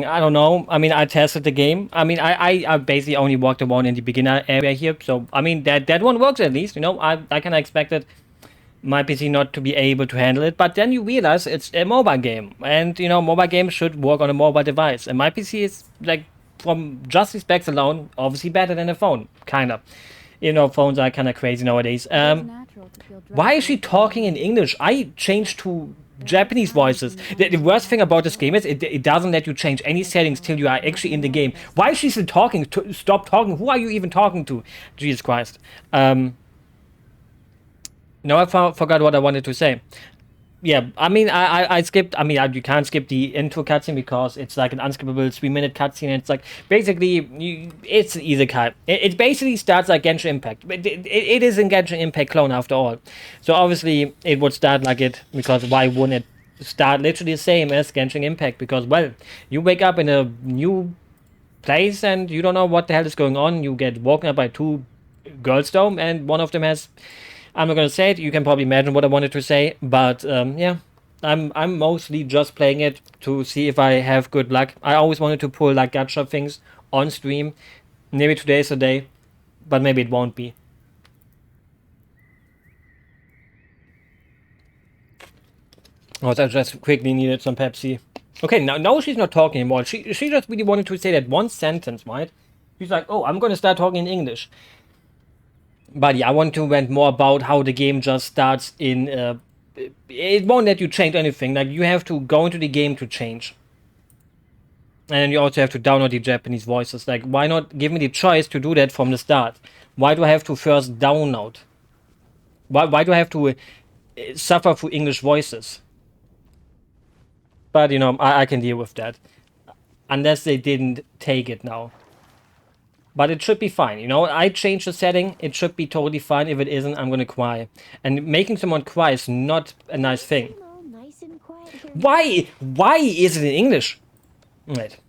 I don't know. I mean, I tested the game. I mean, I basically only walked around in the beginner area here. So, I mean, that one works at least. You know, I kind of expected my PC not to be able to handle it. But then you realize it's a mobile game. And, you know, mobile games should work on a mobile device. And my PC is, like, from just the specs alone, obviously better than a phone. Kind of. You know, phones are kind of crazy nowadays. Why is she talking in English? I changed to Japanese voices. The worst thing about this game is it doesn't let you change any settings till you are actually in the game. Why is she still talking? Stop talking. Who are you even talking to? Jesus Christ. No, I forgot what I wanted to say. Yeah, I mean, I skipped. I mean, you can't skip the intro cutscene because it's like an unskippable 3-minute cutscene. And it's like basically, it's an isekai. It basically starts like Genshin Impact. It is a Genshin Impact clone after all. So obviously, it would start like it because why wouldn't it start literally the same as Genshin Impact? Because well, you wake up in a new place and you don't know what the hell is going on. You get woken up by two girls, though, and one of them has. I'm not gonna say it. You can probably imagine what I wanted to say, but yeah, I'm mostly just playing it to see if I have good luck. I always wanted to pull like gacha things on stream. Maybe today's the day, but maybe it won't be. Oh, I just quickly needed some Pepsi. Okay, now she's not talking anymore. She just really wanted to say that one sentence, right? She's like, oh, I'm gonna start talking in English. But yeah, I want to vent more about how the game just starts in. It won't let you change anything. Like you have to go into the game to change, and then you also have to download the Japanese voices. Like, why not give me the choice to do that from the start? Why do I have to first download? Why do I have to suffer for English voices? But you know, I can deal with that, unless they didn't take it now. But it should be fine, you know. I changed the setting. It should be totally fine. If it isn't, I'm gonna cry. And making someone cry is not a nice thing. Why? Why is it in English? Wait.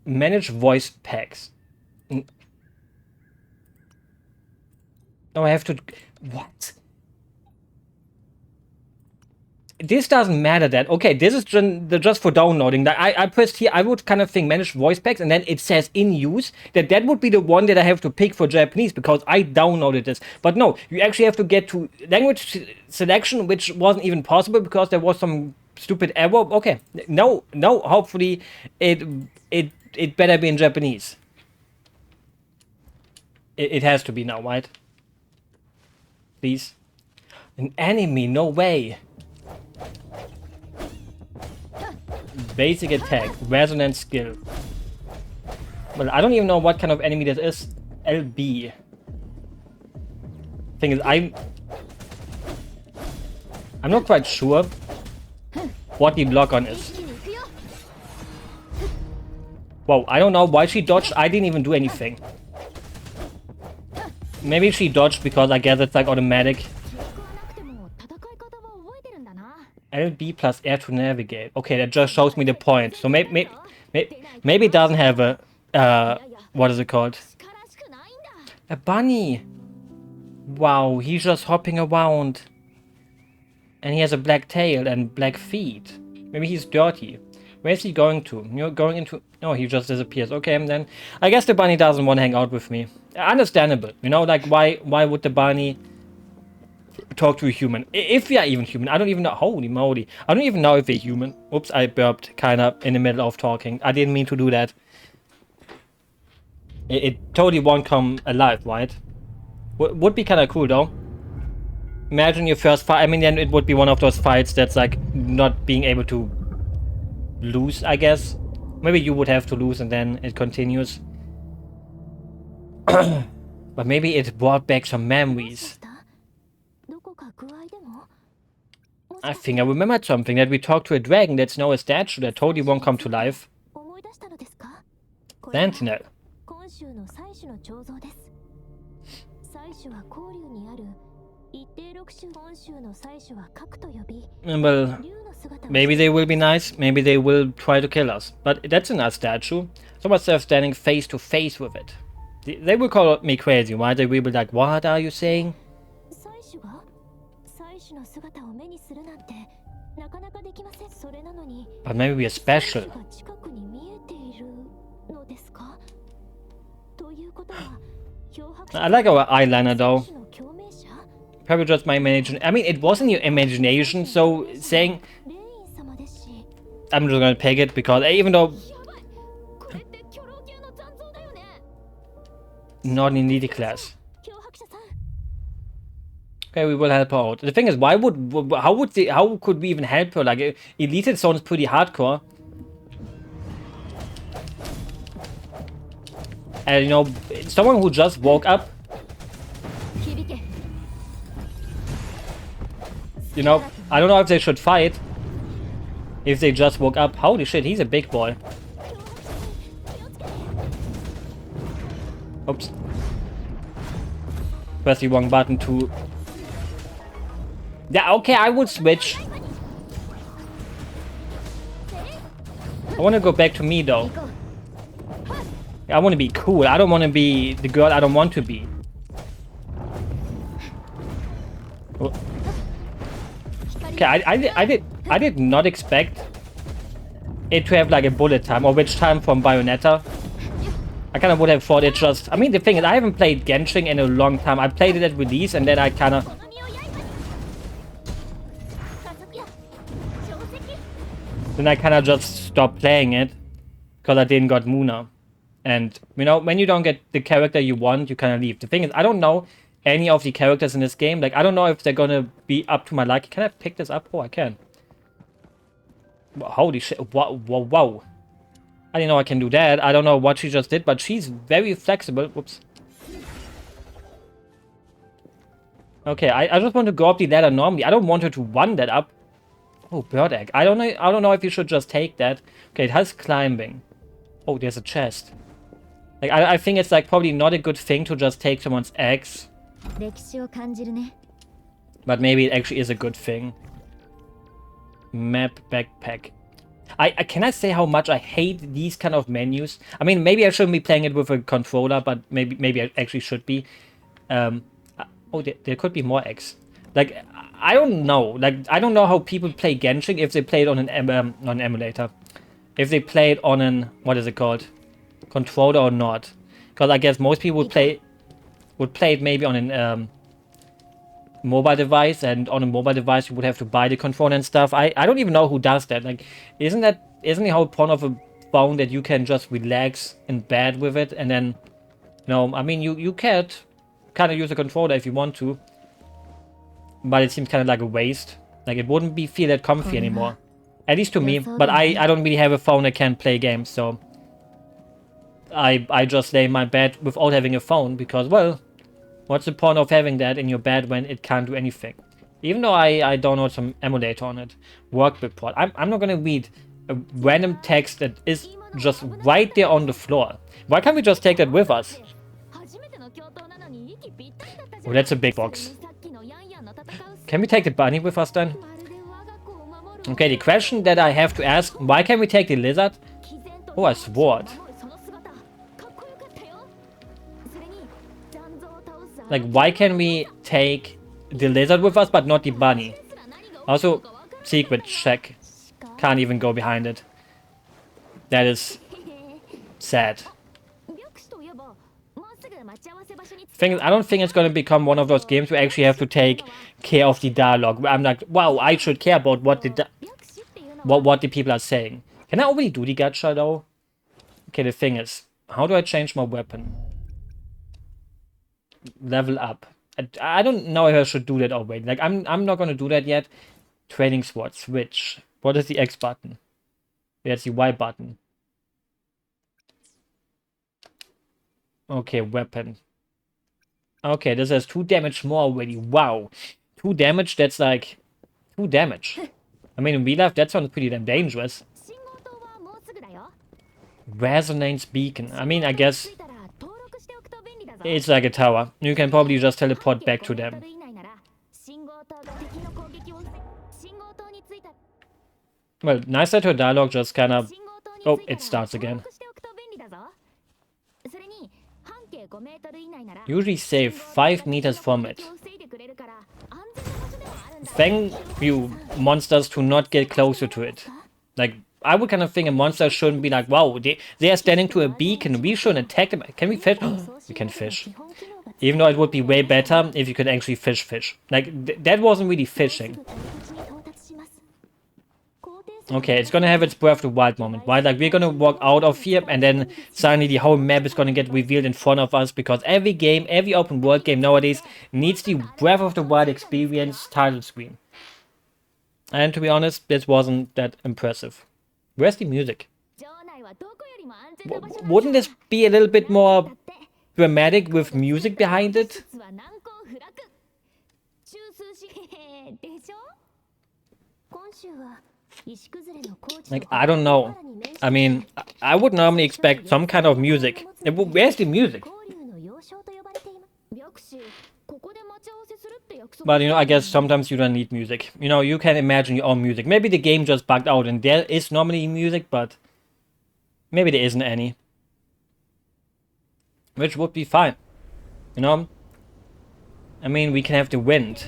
Manage voice packs. No, I have to. What? This doesn't matter that. Okay, this is just for downloading. I pressed here, I would kind of think manage voice packs, and then it says in use. That would be the one that I have to pick for Japanese because I downloaded this. But no, you actually have to get to language selection, which wasn't even possible because there was some stupid error. Okay, no, hopefully it better be in Japanese. It has to be now, right? Please. An enemy, no way. Basic attack, resonance skill. Well, I don't even know what kind of enemy this is. LB. Thing is, I'm not quite sure what the block on is. Whoa, I don't know why she dodged. I didn't even do anything. Maybe she dodged because I guess it's like automatic. LB plus air to navigate. Okay, that just shows me the point. So maybe it doesn't have a what is it called? A bunny. Wow, he's just hopping around. And he has a black tail and black feet. Maybe he's dirty. Where's he going to? You're going into... Oh, he just disappears. Okay, and then... I guess the bunny doesn't want to hang out with me. Understandable. You know, like, why would the bunny talk to a human? If we are even human. I don't even know. Holy moly. I don't even know if we're human. Oops, I burped kind of in the middle of talking. I didn't mean to do that. It totally won't come alive, right? Would be kind of cool, though. Imagine your first fight. I mean, then it would be one of those fights that's like not being able to lose, I guess. Maybe you would have to lose and then it continues. But maybe it brought back some memories. I think I remembered something, that we talked to a dragon that's now a statue that totally won't come to life. Sentinel. Well, maybe they will be nice, maybe they will try to kill us. But that's a nice statue. So much they're standing face to face with it. They will call me crazy, right? They will be like, what are you saying? But maybe we are special. I like our eyeliner though. Probably just my imagination. I mean, it wasn't your imagination, so saying... I'm just gonna pick it because even though... Not in elite class. Okay, we will help her out. The thing is, how could we even help her? Like, elite sounds pretty hardcore. And you know, someone who just woke up. You know, I don't know if they should fight. If they just woke up. Holy shit, he's a big boy. Oops. Press the wrong button to... Yeah, okay, I would switch. I want to go back to me, though. I want to be cool. I don't want to be the girl I don't want to be. Oh. Okay, I did not expect it to have like a bullet time or witch time from Bayonetta. I kind of would have thought it just... I mean, the thing is, I haven't played Genshin in a long time. I played it at release and then I kind of... Then I kind of just stopped playing it because I didn't got Muna. And, you know, when you don't get the character you want, you kind of leave. The thing is, I don't know any of the characters in this game. Like, I don't know if they're going to be up to my liking. Can I pick this up? Oh, I can. Holy shit. Wow, wow, wow. I didn't know I can do that. I don't know what she just did, but she's very flexible. Whoops. Okay, I just want to go up the ladder normally. I don't want her to run that up. Oh, bird egg. I don't know if you should just take that. Okay, it has climbing. Oh, there's a chest. Like, I think it's like probably not a good thing to just take someone's eggs. But maybe it actually is a good thing. Map backpack. Can I say how much I hate these kind of menus? I mean, maybe I shouldn't be playing it with a controller, but maybe I actually should be. Oh, there could be more eggs. Like, I don't know. Like, I don't know how people play Genshin if they play it on an emulator. If they play it on an, what is it called? Controller or not. Because I guess most people would play it maybe on an mobile device, and on a mobile device you would have to buy the controller and stuff. I don't even know who does that. Like, isn't the whole point of a phone that you can just relax in bed with it, and then, you know, I mean, you can kind of use a controller if you want to, but it seems kind of like a waste. Like, it wouldn't feel that comfy anymore, at least to me. But I don't really have a phone that can play games, so I just lay in my bed without having a phone, because, well, what's the point of having that in your bed when it can't do anything? Even though I download some emulator on it. Work report. I'm not gonna read a random text that is just right there on the floor. Why can't we just take that with us? Oh, that's a big box. Can we take the bunny with us then? Okay, the question that I have to ask, why can't we take the lizard? Oh, a sword. Like, why can we take the lizard with us, but not the bunny? Also, secret check. Can't even go behind it. That is sad. I don't think it's going to become one of those games where I actually have to take care of the dialogue. Where I'm like, wow, I should care about what the people are saying. Can I already do the gacha though? Okay, the thing is, how do I change my weapon? Level up. I don't know if I should do that already. Like, I'm not gonna do that yet. Training sword, switch. What is the X button? That's the Y button. Okay, weapon. Okay, this has 2 damage more already. Wow. 2 damage, that's like 2 damage. I mean, in real life, that sounds pretty damn dangerous. Resonance beacon. I mean, I guess it's like a tower. You can probably just teleport back to them. Well, nice that her dialogue just kind of... Oh, it starts again. Usually save 5 meters from it. thank you, monsters, to not get closer to it. Like, I would kind of think a monster shouldn't be like, wow, they are standing to a beacon, we shouldn't attack them. Can we fish? We can fish. Even though it would be way better if you could actually fish. Like, that wasn't really fishing. Okay, it's gonna have its Breath of the Wild moment, right? Like, we're gonna walk out of here, and then suddenly the whole map is gonna get revealed in front of us, because every game, every open world game nowadays needs the Breath of the Wild experience title screen. And to be honest, this wasn't that impressive. Where's the music? Wouldn't this be a little bit more dramatic with music behind it? Like, I don't know. I mean, I would normally expect some kind of music. Where's the music? But, you know, I guess sometimes you don't need music. You know, you can imagine your own music. Maybe the game just bugged out and there is normally music, but maybe there isn't any. Which would be fine. You know? I mean, we can have the wind.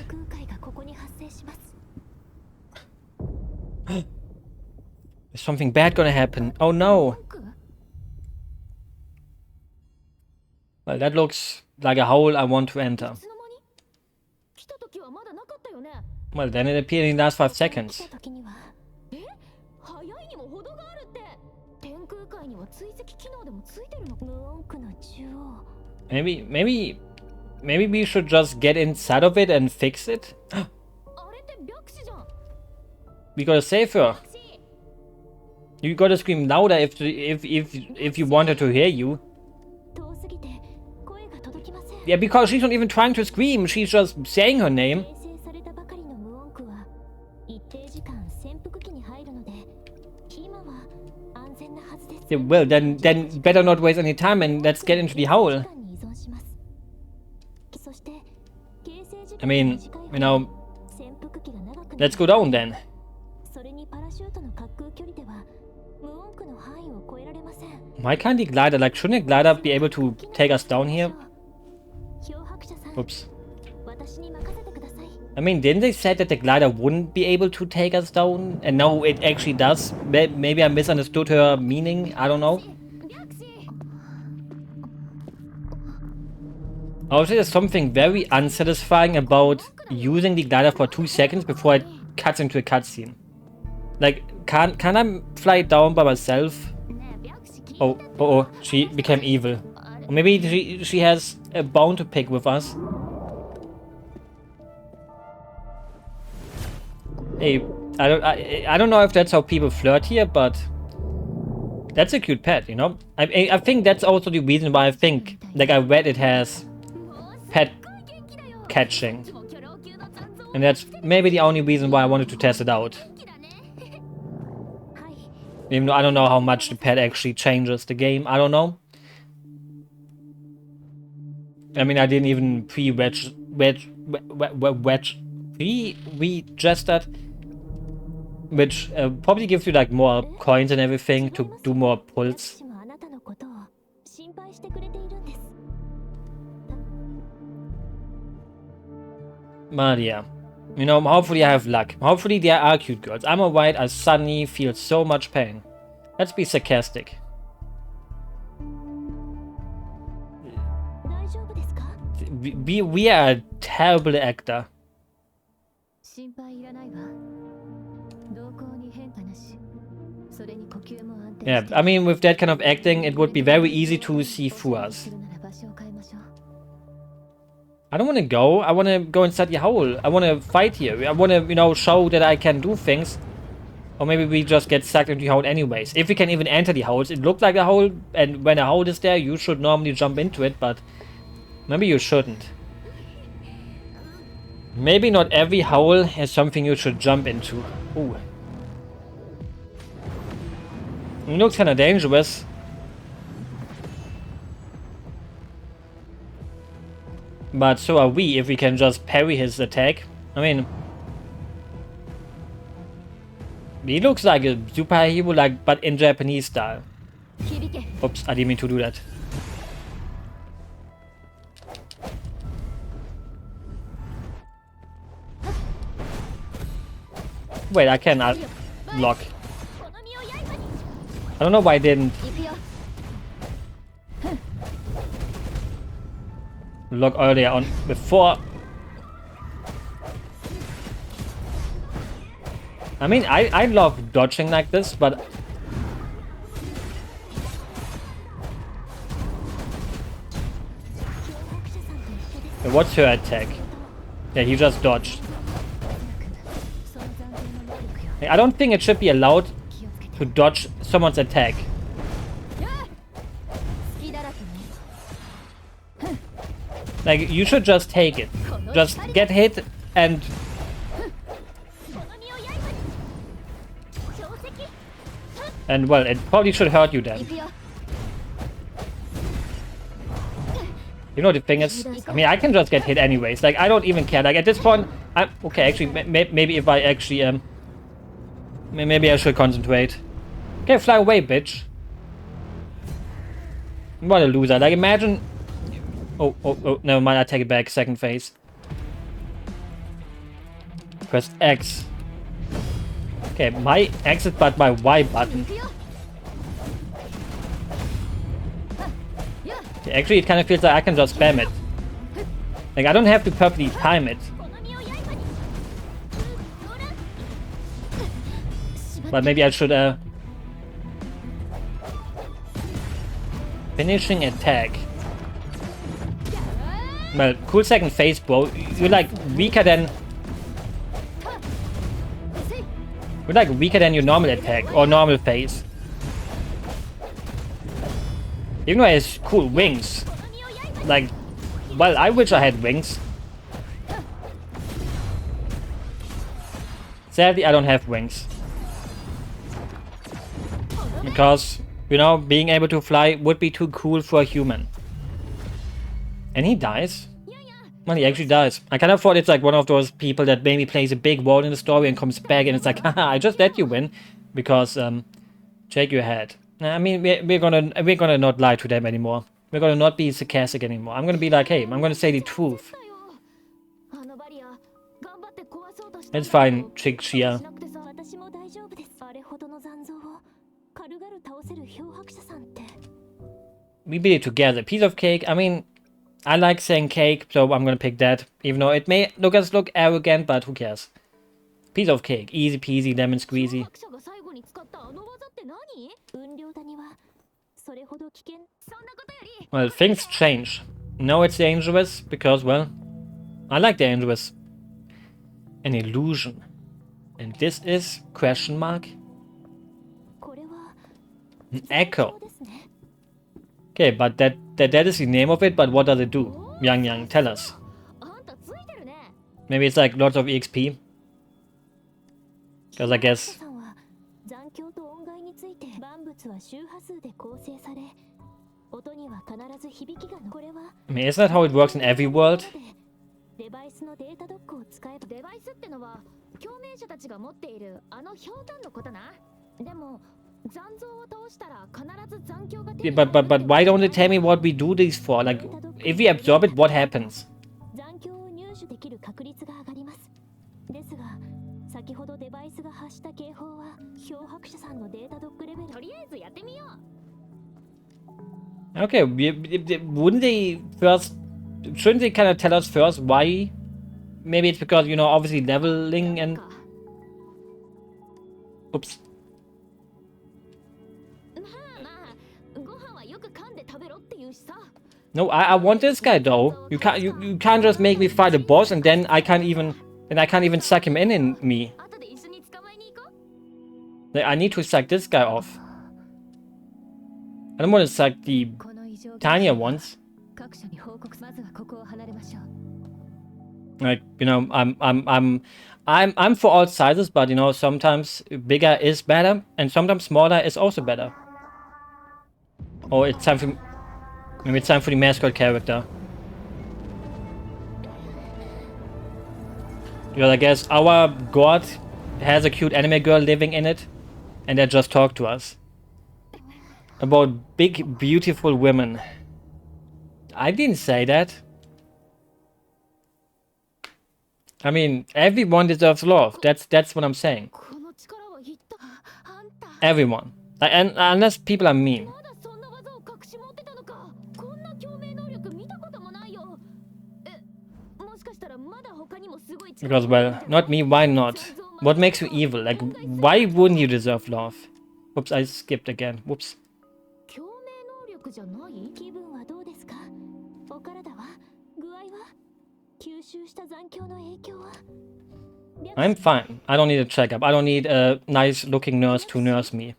Is something bad gonna happen? Oh no! Well, that looks like a hole I want to enter. Well, then it appeared in the last 5 seconds. Maybe we should just get inside of it and fix it? We gotta save her. You gotta scream louder if you want her to hear you. Yeah, because she's not even trying to scream, she's just saying her name. Yeah, well, then better not waste any time and let's get into the hole. I mean, you know, let's go down then. Why can't the glider, like, shouldn't a glider be able to take us down here? Oops. I mean, didn't they say that the glider wouldn't be able to take us down? And now it actually does? Maybe I misunderstood her meaning, I don't know. Also, there's something very unsatisfying about using the glider for 2 seconds before it cuts into a cutscene. Like, can I fly down by myself? Oh, she became evil. Or maybe she has a bone to pick with us. Hey, I don't know if that's how people flirt here, but that's a cute pet, you know? I think that's also the reason why I think, like, I read it has pet catching. And that's maybe the only reason why I wanted to test it out. Even though I don't know how much the pet actually changes the game. I don't know. I mean, I didn't even pre-register that. Which probably gives you like more coins and everything to do more pulls. But yeah. You know, hopefully I have luck. Hopefully there are cute girls. I'm alright, I suddenly feel so much pain. Let's be sarcastic. We are a terrible actor. Yeah, I mean, with that kind of acting, it would be very easy to see through us. I don't want to go. I want to go inside the hole. I want to fight here. I want to, you know, show that I can do things. Or maybe we just get sucked into the hole anyways. If we can even enter the holes. It looked like a hole. And when a hole is there, you should normally jump into it. But maybe you shouldn't. Maybe not every hole is something you should jump into. Ooh. It looks kind of dangerous. But so are we, if we can just parry his attack. I mean, he looks like a superhero, like, but in Japanese style. Oops, I didn't mean to do that. Wait, I can block. I don't know why I didn't block earlier on before. I mean, I love dodging like this, but what's her attack? Yeah, he just dodged. I don't think it should be allowed to dodge someone's attack. Like, you should just take it. Just get hit and... And, well, it probably should hurt you then. You know, the thing is, I mean, I can just get hit anyways. Like, I don't even care. Like, at this point, I'm... Okay, actually, maybe if I actually, maybe I should concentrate. Okay, fly away, bitch. What a loser. Like, imagine... Oh, never mind, I take it back. Second phase. Press X. Okay, my X is but my Y button. Okay, actually, it kind of feels like I can just spam it. Like, I don't have to perfectly time it. But maybe I should, finishing attack. Well, cool second phase, bro. You're like weaker than... You're like weaker than your normal attack or normal phase. Even though it has cool wings. Like, well, I wish I had wings. Sadly, I don't have wings. Because, you know, being able to fly would be too cool for a human. And he dies. Well, he actually dies. I kind of thought it's like one of those people that maybe plays a big role in the story and comes back and it's like, haha, I just let you win. Because, shake your head. I mean, we're gonna not lie to them anymore. We're gonna not be sarcastic anymore. I'm gonna be like, hey, I'm gonna say the truth. It's fine, Chick Chia. We beat it together. Piece of cake. I mean, I like saying cake, so I'm gonna pick that. Even though it may look arrogant, but who cares? Piece of cake. Easy peasy, lemon squeezy. Well, things change. No, it's dangerous, because, well, I like dangerous. An illusion. And this is, question mark? An echo. Okay, but that is the name of it, but what does it do? Yang, tell us. Maybe it's like lots of EXP. Because I guess... I mean, isn't that how it works in every world? Yeah, but why don't they tell me what we do this for? Like, if we absorb it, what happens? Okay, wouldn't they first... Shouldn't they kind of tell us first why? Maybe it's because, you know, obviously leveling and... Oops. No, I want this guy though. You can't just make me fight a boss and then I can't even suck him in me. Like, I need to suck this guy off. I don't want to suck the tinier ones. Like, you know, I'm for all sizes, but you know, sometimes bigger is better and sometimes smaller is also better. Oh, it's time for... Maybe it's time for the mascot character. Because I guess our god has a cute anime girl living in it. And they just talk to us. About big, beautiful women. I didn't say that. I mean, everyone deserves love. That's what I'm saying. Everyone. And unless people are mean. Because, well, not me, why not? What makes you evil? Like, why wouldn't you deserve love? Whoops, I skipped again. Whoops. I'm fine. I don't need a checkup. I don't need a nice looking nurse to nurse me.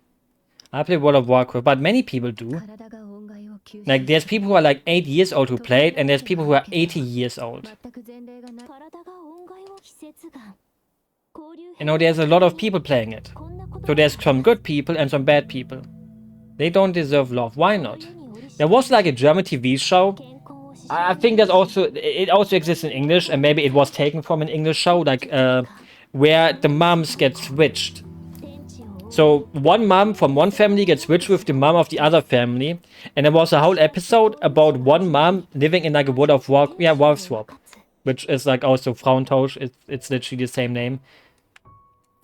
I play World of Warcraft, but many people do. Like, there's people who are like 8 years old who play it, and there's people who are 80 years old. You know, there's a lot of people playing it. So there's some good people and some bad people. They don't deserve love. Why not? There was like a German TV show. I think it also exists in English, and maybe it was taken from an English show, like where the moms get switched. So one mom from one family gets switched with the mom of the other family, and there was a whole episode about one mom living in like a World of Warcraft, yeah, Wolf Swap, which is like also Frauentausch. It's literally the same name.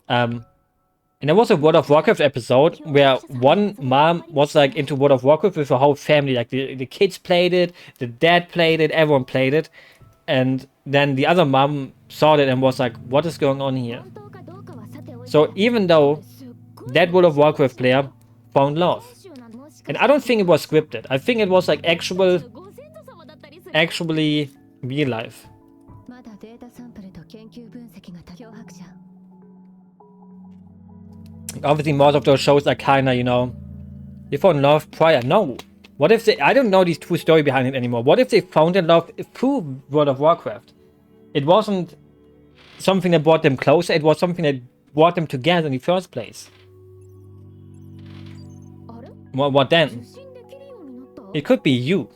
And there was a World of Warcraft episode where one mom was like into World of Warcraft with her whole family. Like the kids played it, the dad played it, everyone played it. And then the other mom saw it and was like, what is going on here? So even though that World of Warcraft player found love. And I don't think it was scripted. I think it was like actually real life. Obviously, most of those shows are kinda, you know, they found love prior. No. What if they... I don't know the true story behind it anymore. What if they found love through World of Warcraft? It wasn't something that brought them closer. It was something that brought them together in the first place. What then? It could be you.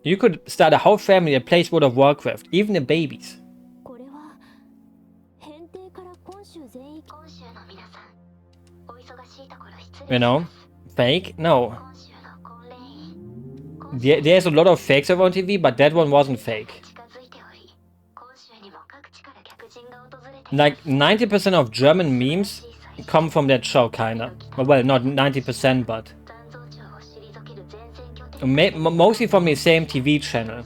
You could start a whole family that plays World of Warcraft. Even the babies. You know? Fake? No. There's a lot of fakes around TV, but that one wasn't fake. Like 90% of German memes come from that show, kinda. Well, not 90%, but mostly from the same TV channel.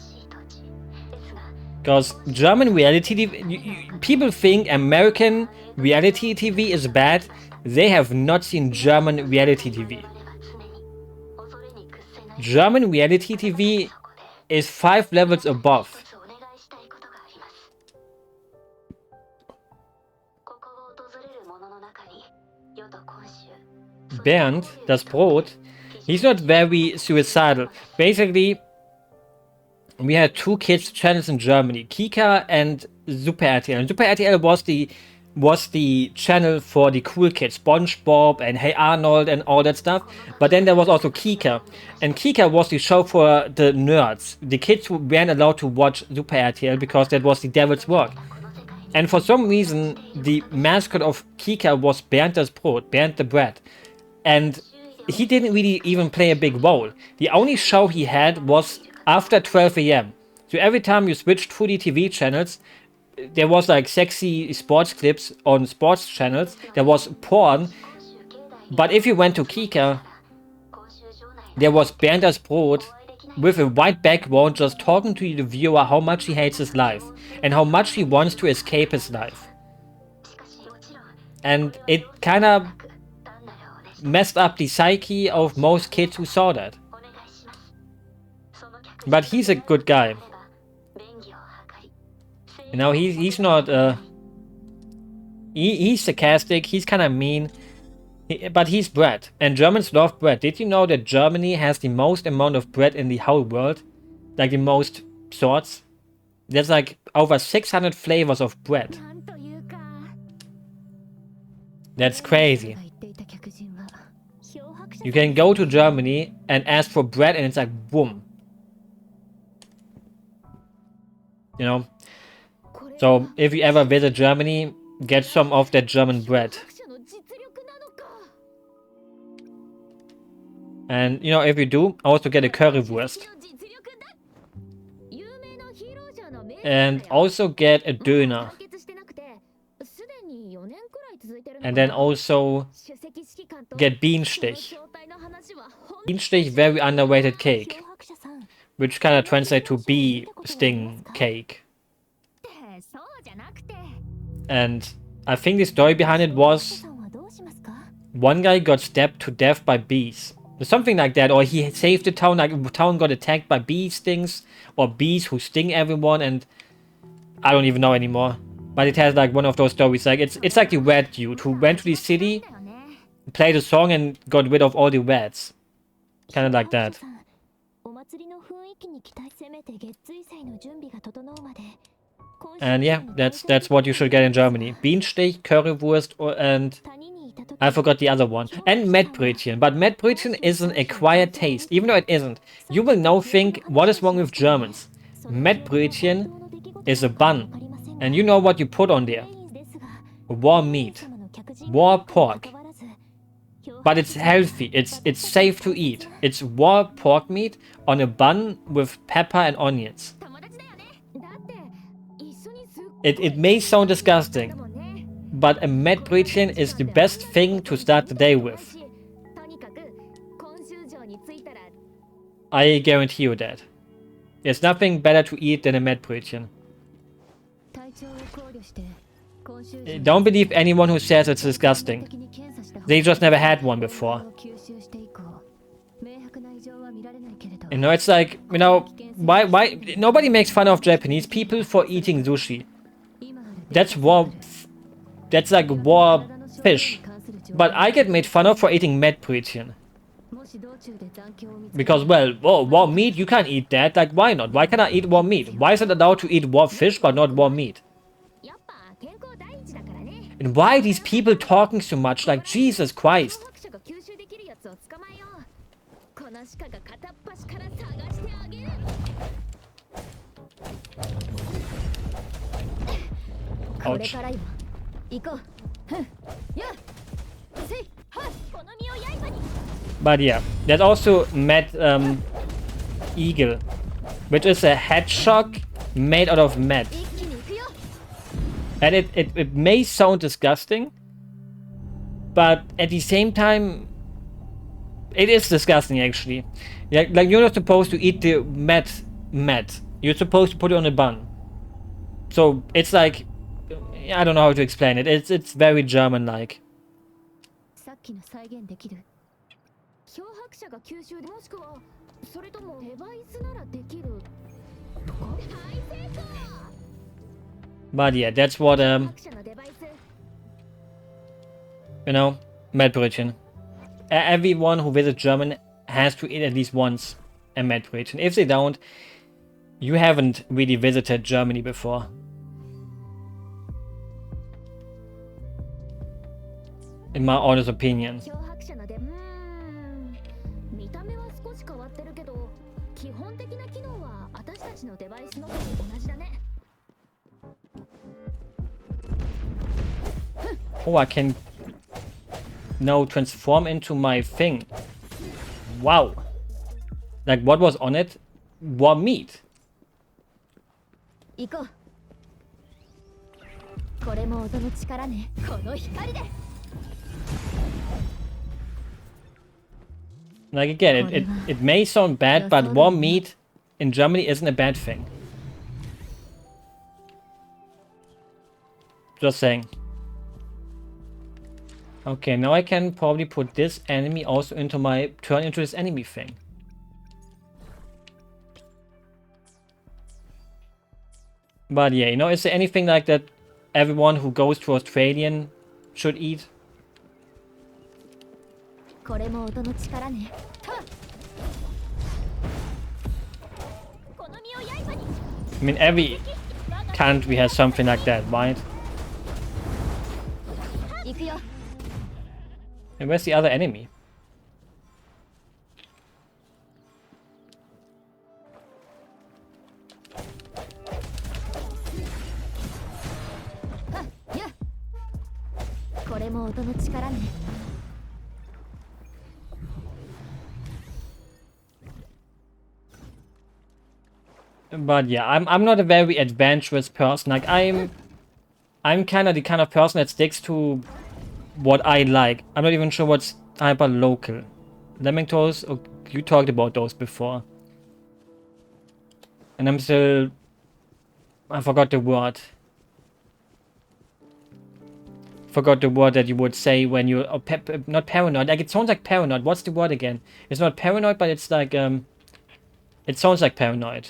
Because German reality TV, people think American reality TV is bad. They have not seen German reality TV. German reality TV is 5 levels above. Bernd, das Brot, he's not very suicidal. Basically, we had 2 kids channels in Germany, Kika and Super RTL. And Super RTL was the channel for the cool kids, SpongeBob and Hey Arnold and all that stuff. But then there was also Kika. And Kika was the show for the nerds. The kids weren't allowed to watch Super RTL because that was the devil's work. And for some reason, the mascot of Kika was Bernd das Brot, Bernd the Bread. And he didn't really even play a big role. The only show he had was after 12 AM. So every time you switched through the TV channels, there was like sexy sports clips on sports channels. There was porn. But if you went to Kika, there was Bernd das Brot with a white background just talking to the viewer how much he hates his life and how much he wants to escape his life. And it kind of messed up the psyche of most kids who saw that. But he's a good guy. You know, he's not he's sarcastic, he's kind of mean, but he's bread, and Germans love bread. Did you know that Germany has the most amount of bread in the whole world? Like the most sorts? There's like over 600 flavors of bread. That's crazy. You can go to Germany and ask for bread and it's like boom. You know? So if you ever visit Germany, get some of that German bread. And you know, if you do, also get a currywurst. And also get a döner. And then also get Bienenstich. Bienenstich, very underrated cake. Which kind of translates to bee sting cake. And I think the story behind it was one guy got stabbed to death by bees. Something like that, or he saved the town, like the town got attacked by bee stings, or bees who sting everyone, and I don't even know anymore. But it has like one of those stories, like it's like the rat dude who went to the city, played a song and got rid of all the rats. Kind of like that. And yeah, that's what you should get in Germany. Bienenstich, Currywurst, and I forgot the other one. And Mettbrötchen. But Mettbrötchen is an acquired taste. Even though it isn't. You will now think, what is wrong with Germans? Mettbrötchen is a bun. And you know what you put on there? Raw meat. Raw pork. But it's healthy. It's safe to eat. It's raw pork meat on a bun with pepper and onions. It may sound disgusting, but a Mettbrötchen is the best thing to start the day with. I guarantee you that. There's nothing better to eat than a Mettbrötchen. Don't believe anyone who says it's disgusting. They just never had one before. You know, it's like, you know, why nobody makes fun of Japanese people for eating sushi. That's raw, that's like raw fish. But I get made fun of for eating Mettbrötchen. Because, well, raw meat, you can't eat that. Like, why not? Why can't I eat raw meat? Why is it allowed to eat raw fish but not raw meat? And why are these people talking so much? Like, Jesus Christ. Ouch. But yeah, there's also Mad Eagle, which is a hedgehog made out of mad. And it may sound disgusting, but at the same time, it is disgusting actually. Like you're not supposed to eat the mad. You're supposed to put it on a bun. So it's like, I don't know how to explain it. It's very German-like. But yeah, that's what you know, Mettbrötchen. Everyone who visits Germany has to eat at least once a Mettbrötchen. If they don't, you haven't really visited Germany before. In my honest opinion. Oh, I can now transform into my thing. Wow. Like, what was on it? Raw meat. Like, again, it may sound bad, but raw meat in Germany isn't a bad thing. Just saying. Okay, now I can probably put this enemy also into my turn into this enemy thing. But yeah, you know, is there anything like that everyone who goes to Australian should eat? I mean, every country has something like that, right? And where's the other enemy? But yeah, I'm not a very adventurous person. Like I'm kind of the kind of person that sticks to what I like. I'm not even sure what's hyper local. Lemon toast. Oh, you talked about those before, and I'm still. I forgot the word. Forgot the word that you would say when you're not paranoid. Like it sounds like paranoid. What's the word again? It's not paranoid, but it's like it sounds like paranoid.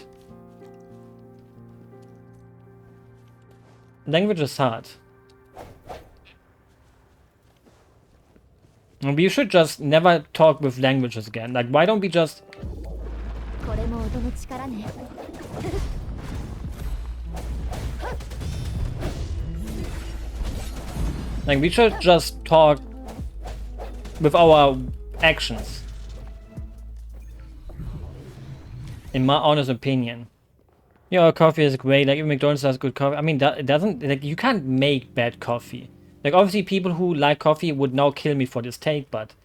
Language is hard. We should just never talk with languages again. Like, why don't we just... Like, we should just talk with our actions. In my honest opinion. Yeah, our coffee is great. Like, if McDonald's has good coffee. I mean, it doesn't... Like, you can't make bad coffee. Like, obviously, people who like coffee would now kill me for this take, but...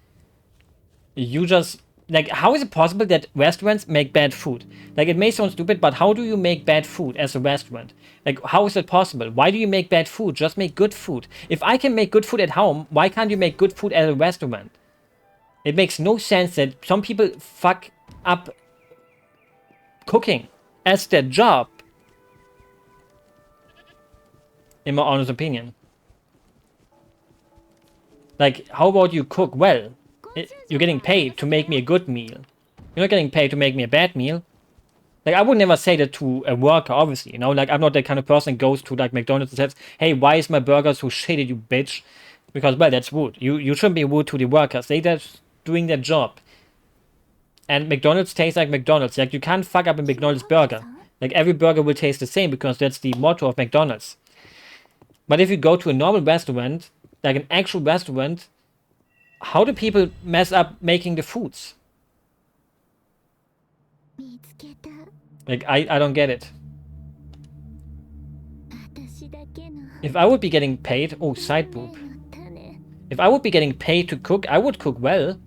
You just... Like, how is it possible that restaurants make bad food? Like, it may sound stupid, but how do you make bad food as a restaurant? Like, how is it possible? Why do you make bad food? Just make good food. If I can make good food at home, why can't you make good food at a restaurant? It makes no sense that some people fuck up cooking as their job. In my honest opinion. Like, how about you cook well? You're getting paid to make me a good meal. You're not getting paid to make me a bad meal. Like, I would never say that to a worker, obviously, you know? Like, I'm not that kind of person that goes to, like, McDonald's and says, hey, why is my burger so shitty, you bitch? Because, well, that's rude. You shouldn't be rude to the workers. They're just doing their job. And McDonald's tastes like McDonald's. Like, you can't fuck up a McDonald's burger. Like, every burger will taste the same because that's the motto of McDonald's. But if you go to a normal restaurant, like an actual restaurant, how do people mess up making the foods? Like, I don't get it. If I would be getting paid... Oh, side boob. If I would be getting paid to cook, I would cook well.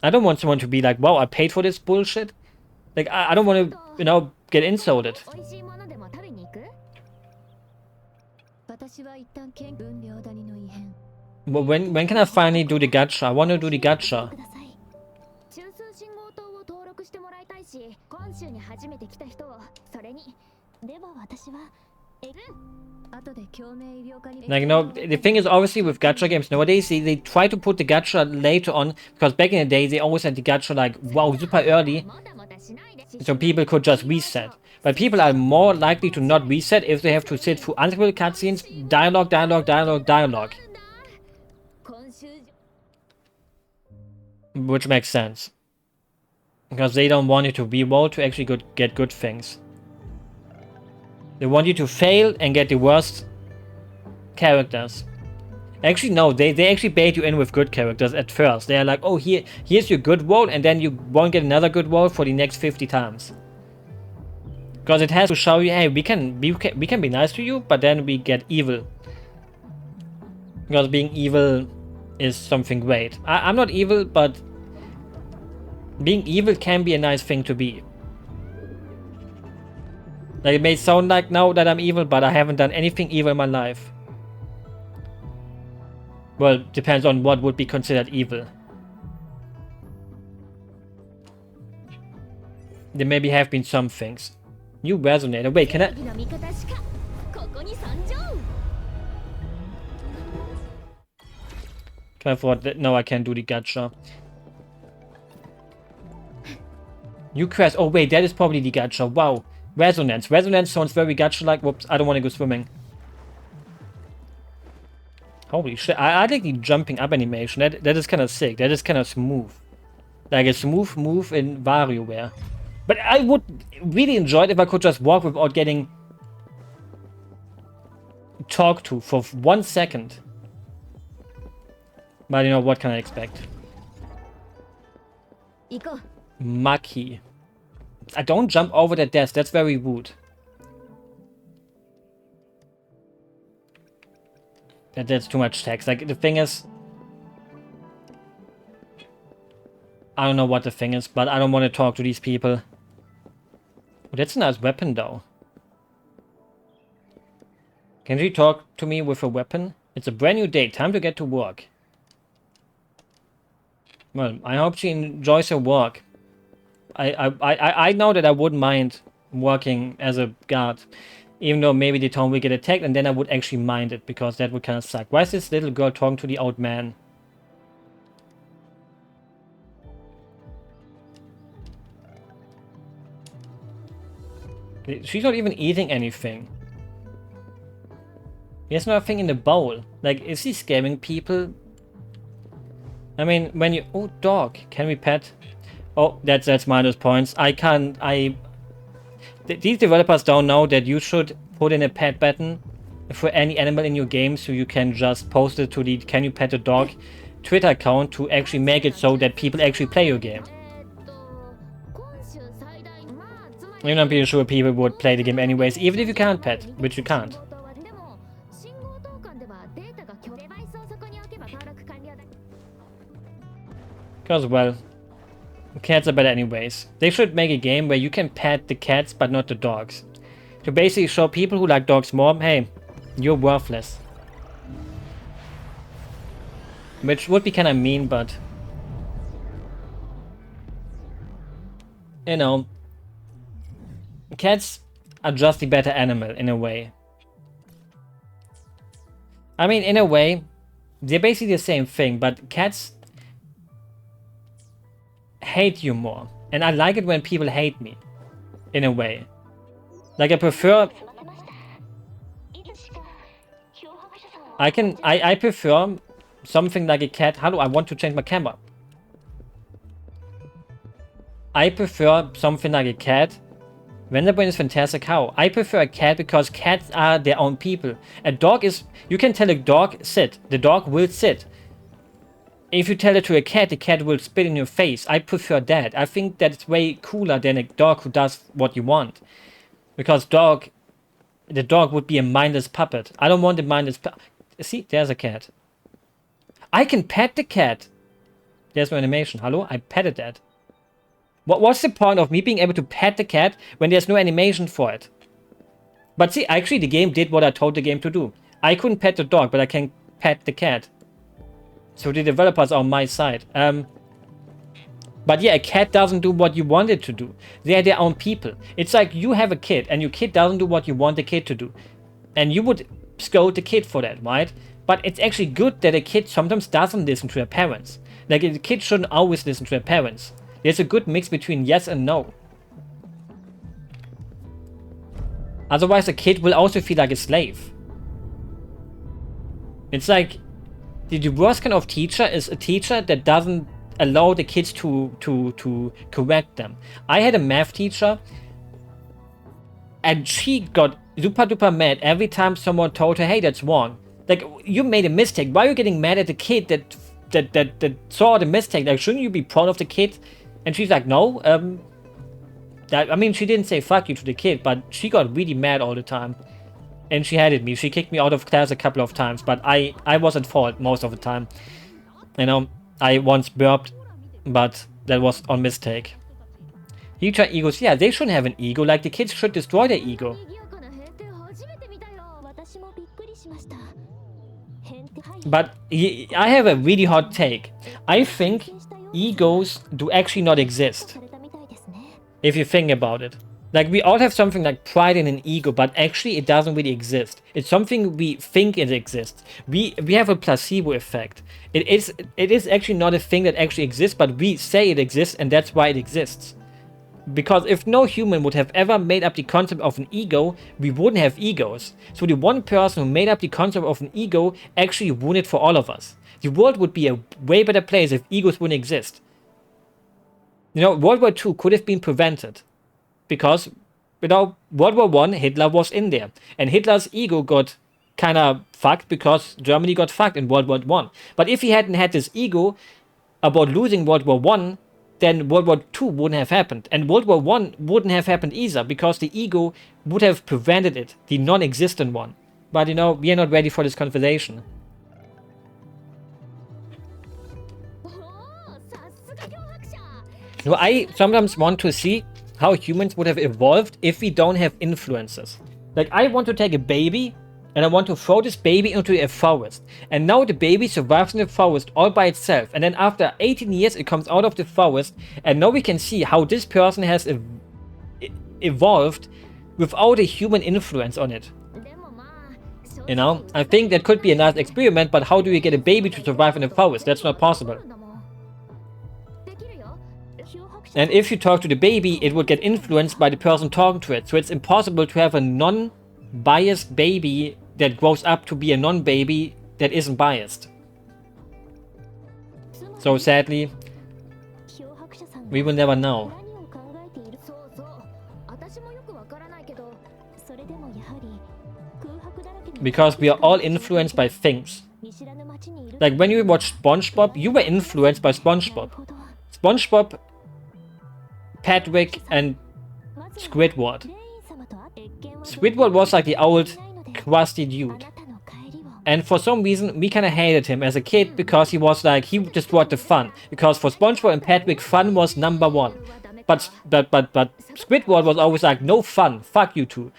I don't want someone to be like, wow, I paid for this bullshit. Like, I don't want to, you know, get insulted. But when can I finally do the gacha? I want to do the gacha. Like, you know, the thing is, obviously, with gacha games nowadays, they try to put the gacha later on, because back in the day, they always had the gacha, like, wow, super early, so people could just reset. But people are more likely to not reset if they have to sit through unskippable cutscenes, dialogue, dialogue, dialogue, dialogue. Which makes sense. Because they don't want you to reroll to actually get good things. They want you to fail and get the worst characters. Actually, no, they actually bait you in with good characters at first. They are like, oh, here's your good roll, and then you won't get another good roll for the next 50 times. Because it has to show you, hey, we can be nice to you, but then we get evil. Because being evil is something great. I'm not evil, but being evil can be a nice thing to be. Like, it may sound like now that I'm evil, but I haven't done anything evil in my life. Well, depends on what would be considered evil. There maybe have been some things. New resonator. Wait, can I... Can I afford that? No, I can't do the gacha. New quest. Oh, wait, that is probably the gacha. Wow. Resonance. Resonance sounds very gacha-like. Whoops, I don't want to go swimming. Holy shit. I like the jumping up animation. That is kind of sick. That is kind of smooth. Like a smooth move in WarioWare. But I would really enjoy it if I could just walk without getting talked to for 1 second. But you know, what can I expect? Maki. I don't jump over the desk. That's very rude. That's too much text. Like, the thing is... I don't know what the thing is, but I don't want to talk to these people. Oh, that's a nice weapon, though. Can you talk to me with a weapon? It's a brand new day. Time to get to work. Well, I hope she enjoys her work. I know that I wouldn't mind working as a guard. Even though maybe the town will get attacked, and then I would actually mind it, because that would kind of suck. Why is this little girl talking to the old man? She's not even eating anything. There's nothing in the bowl. Like, is he scamming people? I mean, when you... Oh, dog. Can we pet? Oh, that's minus points. I can't... These developers don't know that you should put in a pet button for any animal in your game, so you can just post it to the Can You Pet a Dog Twitter account to actually make it so that people actually play your game. Even I'm pretty sure people would play the game anyways, even if you can't pet, which you can't. Because, well, cats are better anyways. They should make a game where you can pet the cats but not the dogs. To basically show people who like dogs more, hey, you're worthless. Which would be kind of mean, but... You know... Cats are just the better animal, in a way. I mean, in a way, they're basically the same thing, but cats hate you more. And I like it when people hate me, in a way. Like, I prefer... I prefer something like a cat. Hello, I want to change my camera. I prefer something like a cat. Vanderbrain is fantastic. How? I prefer a cat because cats are their own people. A dog is... You can tell a dog, sit. The dog will sit. If you tell it to a cat, the cat will spit in your face. I prefer that. I think that's way cooler than a dog who does what you want. Because the dog would be a mindless puppet. I don't want a mindless puppet. See, there's a cat. I can pet the cat. There's no animation. Hello? I petted that. What's the point of me being able to pet the cat when there's no animation for it? But see, actually the game did what I told the game to do. I couldn't pet the dog, but I can pet the cat. So the developers are on my side. But yeah, a cat doesn't do what you want it to do. They are their own people. It's like you have a kid and your kid doesn't do what you want the kid to do. And you would scold the kid for that, right? But it's actually good that a kid sometimes doesn't listen to their parents. Like, a kid shouldn't always listen to their parents. There's a good mix between yes and no. Otherwise, a kid will also feel like a slave. It's like, the worst kind of teacher is a teacher that doesn't allow the kids to correct them. I had a math teacher, and she got super duper mad every time someone told her, hey, that's wrong. Like, you made a mistake. Why are you getting mad at the kid that saw the mistake? Like, shouldn't you be proud of the kid? And she's like, no, I mean, she didn't say fuck you to the kid, but she got really mad all the time. And she hated me. She kicked me out of class a couple of times, but I was at fault most of the time. You know, I once burped, but that was on mistake. Teacher egos, yeah, they shouldn't have an ego. Like, the kids should destroy their ego. But I have a really hot take. I think egos do actually not exist. If you think about it. Like, we all have something like pride in an ego, but actually it doesn't really exist. It's something we think it exists. We have a placebo effect. It is actually not a thing that actually exists, but we say it exists, and that's why it exists. Because if no human would have ever made up the concept of an ego, we wouldn't have egos. So the one person who made up the concept of an ego actually ruined it for all of us. The world would be a way better place if egos wouldn't exist. You know, World War II could have been prevented. Because, you know, World War I, Hitler was in there. And Hitler's ego got kind of fucked because Germany got fucked in World War I. But if he hadn't had this ego about losing World War I, then World War II wouldn't have happened. And World War I wouldn't have happened either, because the ego would have prevented it, the non-existent one. But, you know, we are not ready for this conversation. So I sometimes want to see how humans would have evolved if we don't have influences. Like, I want to take a baby and I want to throw this baby into a forest. And now the baby survives in the forest all by itself. And then after 18 years, it comes out of the forest. And now we can see how this person has evolved without a human influence on it. You know, I think that could be a nice experiment, but how do you get a baby to survive in the forest? That's not possible. And if you talk to the baby, it would get influenced by the person talking to it. So it's impossible to have a non-biased baby that grows up to be a non-baby that isn't biased. So sadly, we will never know. Because we are all influenced by things. Like when you watch SpongeBob, you were influenced by SpongeBob. SpongeBob, Patrick, and Squidward. Squidward was like the old, crusty dude. And for some reason, we kind of hated him as a kid because he was like, he destroyed the fun. Because for SpongeBob and Patrick, fun was number one. But Squidward was always like, no fun, fuck you two.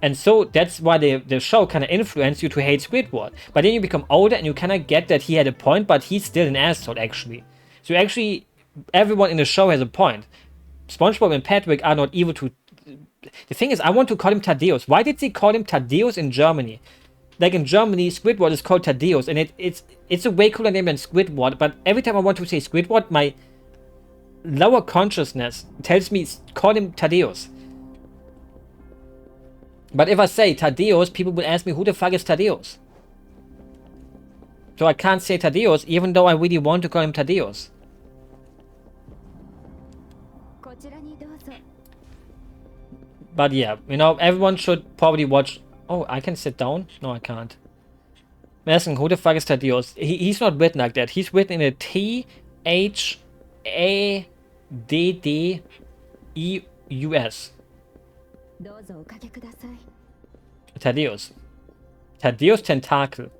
And so that's why the show kind of influenced you to hate Squidward. But then you become older and you kind of get that he had a point, but he's still an asshole actually. So actually, everyone in the show has a point. SpongeBob and Patrick are not evil to... The thing is, I want to call him Thaddeus. Why did they call him Thaddeus in Germany? Like in Germany, Squidward is called Thaddeus, and it's a way cooler name than Squidward, but every time I want to say Squidward, my lower consciousness tells me call him Thaddeus. But if I say Thaddeus, people will ask me who the fuck is Thaddeus? So I can't say Thaddeus, even though I really want to call him Thaddeus. But yeah, you know, everyone should probably watch... Oh, I can sit down? No, I can't. I'm asking, who the fuck is Thaddeus? He's not written like that. He's written in a T-H-A-D-D-E-U-S. Thaddeus. Thaddeus Tentacle.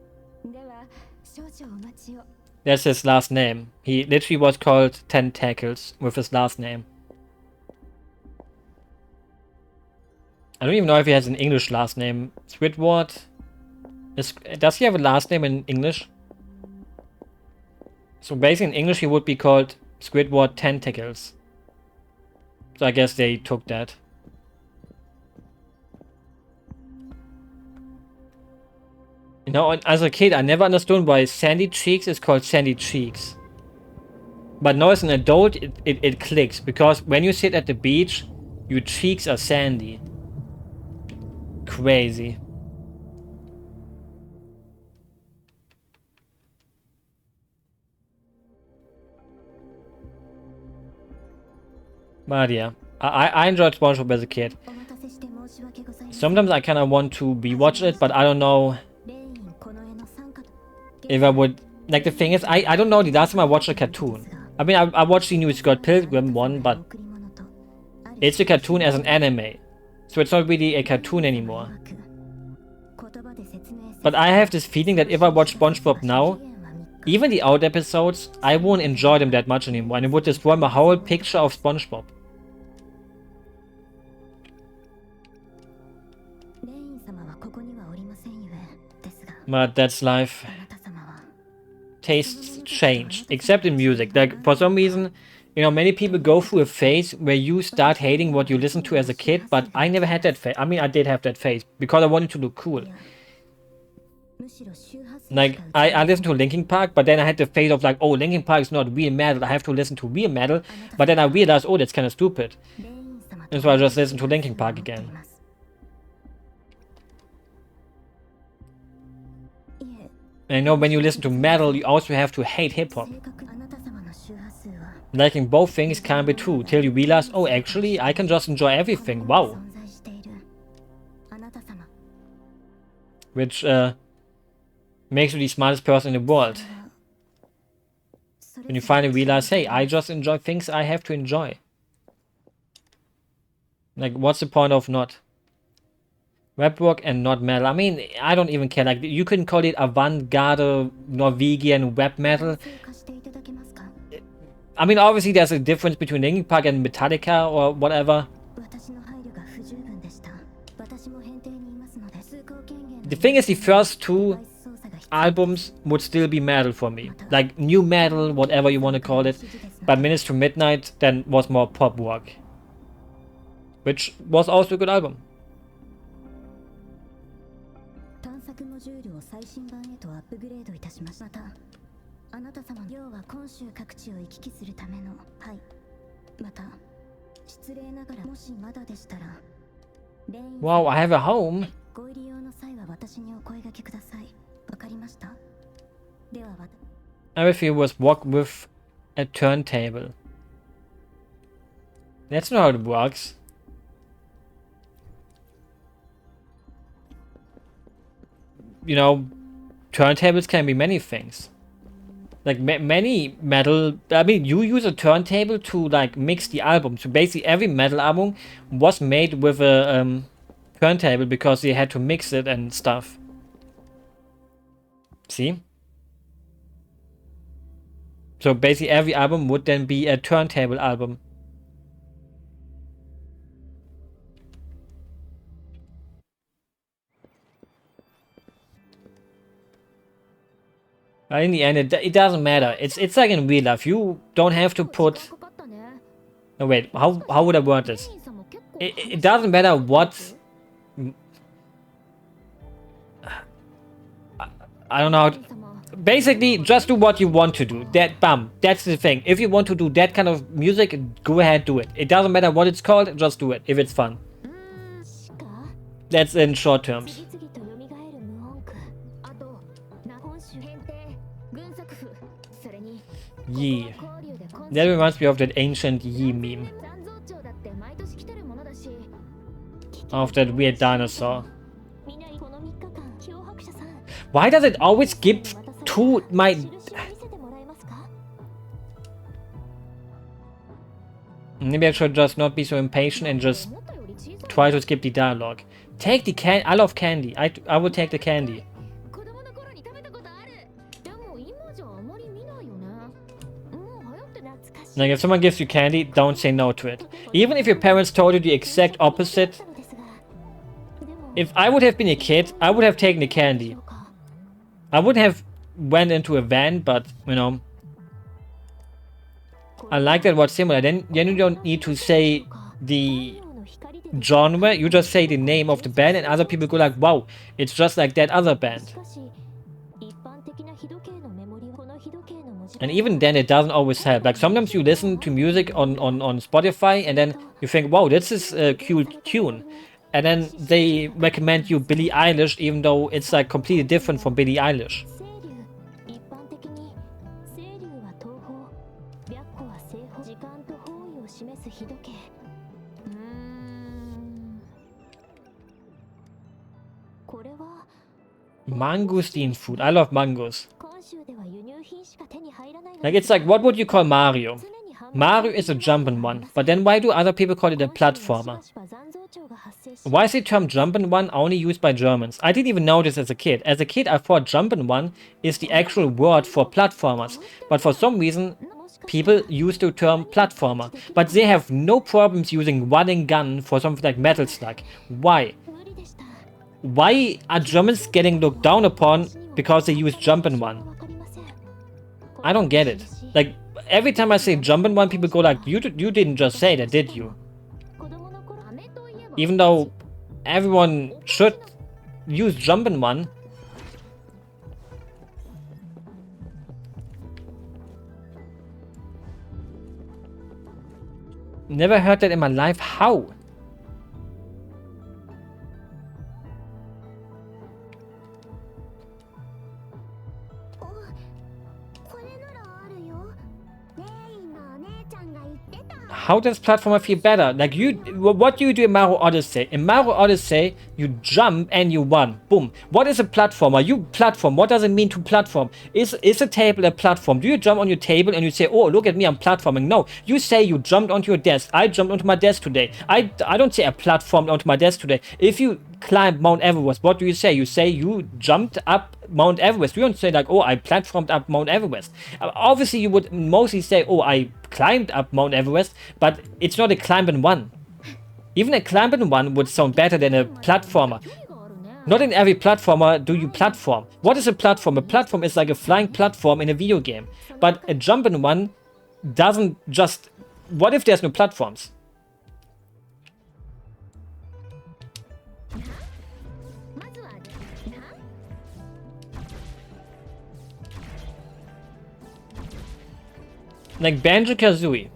That's his last name. He literally was called Tentacles with his last name. I don't even know if he has an English last name. Squidward. Does he have a last name in English? So basically in English he would be called Squidward Tentacles. So I guess they took that. You know, as a kid I never understood why Sandy Cheeks is called Sandy Cheeks. But now as an adult it clicks. Because when you sit at the beach, your cheeks are sandy. Crazy. But yeah, I enjoyed SpongeBob as a kid. Sometimes I kind of want to rewatch it, but I don't know if I would... Like the thing is, I don't know the last time I watched a cartoon. I mean, I watched the new Scott Pilgrim one, but it's a cartoon as an anime. So it's not really a cartoon anymore. But I have this feeling that if I watch SpongeBob now, even the old episodes, I won't enjoy them that much anymore, and it would destroy my whole picture of SpongeBob. But that's life. Tastes change, except in music. Like, for some reason, you know, many people go through a phase where you start hating what you listened to as a kid, but I never had that phase. I mean, I did have that phase, because I wanted to look cool. Like, I listened to Linkin Park, but then I had the phase of like, oh, Linkin Park is not real metal, I have to listen to real metal. But then I realized, oh, that's kind of stupid. And so I just listened to Linkin Park again. And I know when you listen to metal, you also have to hate hip-hop. Liking both things can be true, till you realize, oh, actually, I can just enjoy everything, wow. Which, makes you the smartest person in the world. When you finally realize, hey, I just enjoy things I have to enjoy. Like, what's the point of not rap rock and not metal? I mean, I don't even care. Like, you can call it avant-garde Norwegian rap metal. I mean, obviously there's a difference between Linkin Park and Metallica or whatever. The thing is, the first two albums would still be metal for me. Like new metal, whatever you want to call it. But Minutes to Midnight then was more pop rock. Which was also a good album. Wow, I have a home. Everything was walk with a turntable. That's not how it works. You know, turntables can be many things. Like many metal, I mean, you use a turntable to like mix the album. So basically every metal album was made with a turntable because they had to mix it and stuff. See? So basically every album would then be a turntable album. But in the end, it doesn't matter. It's like in real life. You don't have to put... No, wait. How would I word this? It doesn't matter what... I don't know. Basically, just do what you want to do. That's the thing. If you want to do that kind of music, go ahead, do it. It doesn't matter what it's called, just do it, if it's fun. That's in short terms. Yi. That reminds me of that ancient Yi meme. Of that weird dinosaur. Why does it always skip to my... Maybe I should just not be so impatient and just try to skip the dialogue. Take the candy. I love candy. I would take the candy. Like, if someone gives you candy, don't say no to it. Even if your parents told you the exact opposite. If I would have been a kid, I would have taken the candy. I wouldn't have went into a van, but, you know. I like that word similar. Then you don't need to say the genre. You just say the name of the band and other people go like, wow, it's just like that other band. And even then, it doesn't always help. Like, sometimes you listen to music on Spotify and then you think, wow, this is a cool tune. And then they recommend you Billie Eilish, even though it's like completely different from Billie Eilish. Mangosteen food. I love mangoes. Like, it's like, what would you call Mario? Mario is a jumpin' one, but then why do other people call it a platformer? Why is the term jumpin' one only used by Germans? I didn't even know this as a kid. As a kid, I thought jumpin' one is the actual word for platformers, but for some reason, people use the term platformer. But they have no problems using running gun for something like Metal Slug. Why? Why are Germans getting looked down upon because they use jumpin' one? I don't get it. Like, every time I say jumpin' one, people go like, you didn't just say that, did you? Even though everyone should use jumpin' one. Never heard that in my life. How? How does platformer feel better? Like, what do you do in Mario Odyssey? In Mario Odyssey, you jump and you run. Boom. What is a platformer? You platform. What does it mean to platform? Is a table a platform? Do you jump on your table and you say, oh, look at me, I'm platforming? No. You say you jumped onto your desk. I jumped onto my desk today. I don't say I platformed onto my desk today. If you climb Mount Everest, what do you say? You say you jumped up Mount Everest. You don't say like, oh, I platformed up Mount Everest. Obviously, you would mostly say, oh, I climbed up Mount Everest, but it's not a climb in one. Even a climb in one would sound better than a platformer. Not in every platformer do you platform. What is a platform? A platform is like a flying platform in a video game. But a jumping one doesn't just... What if there's no platforms? Like Banjo-Kazooie.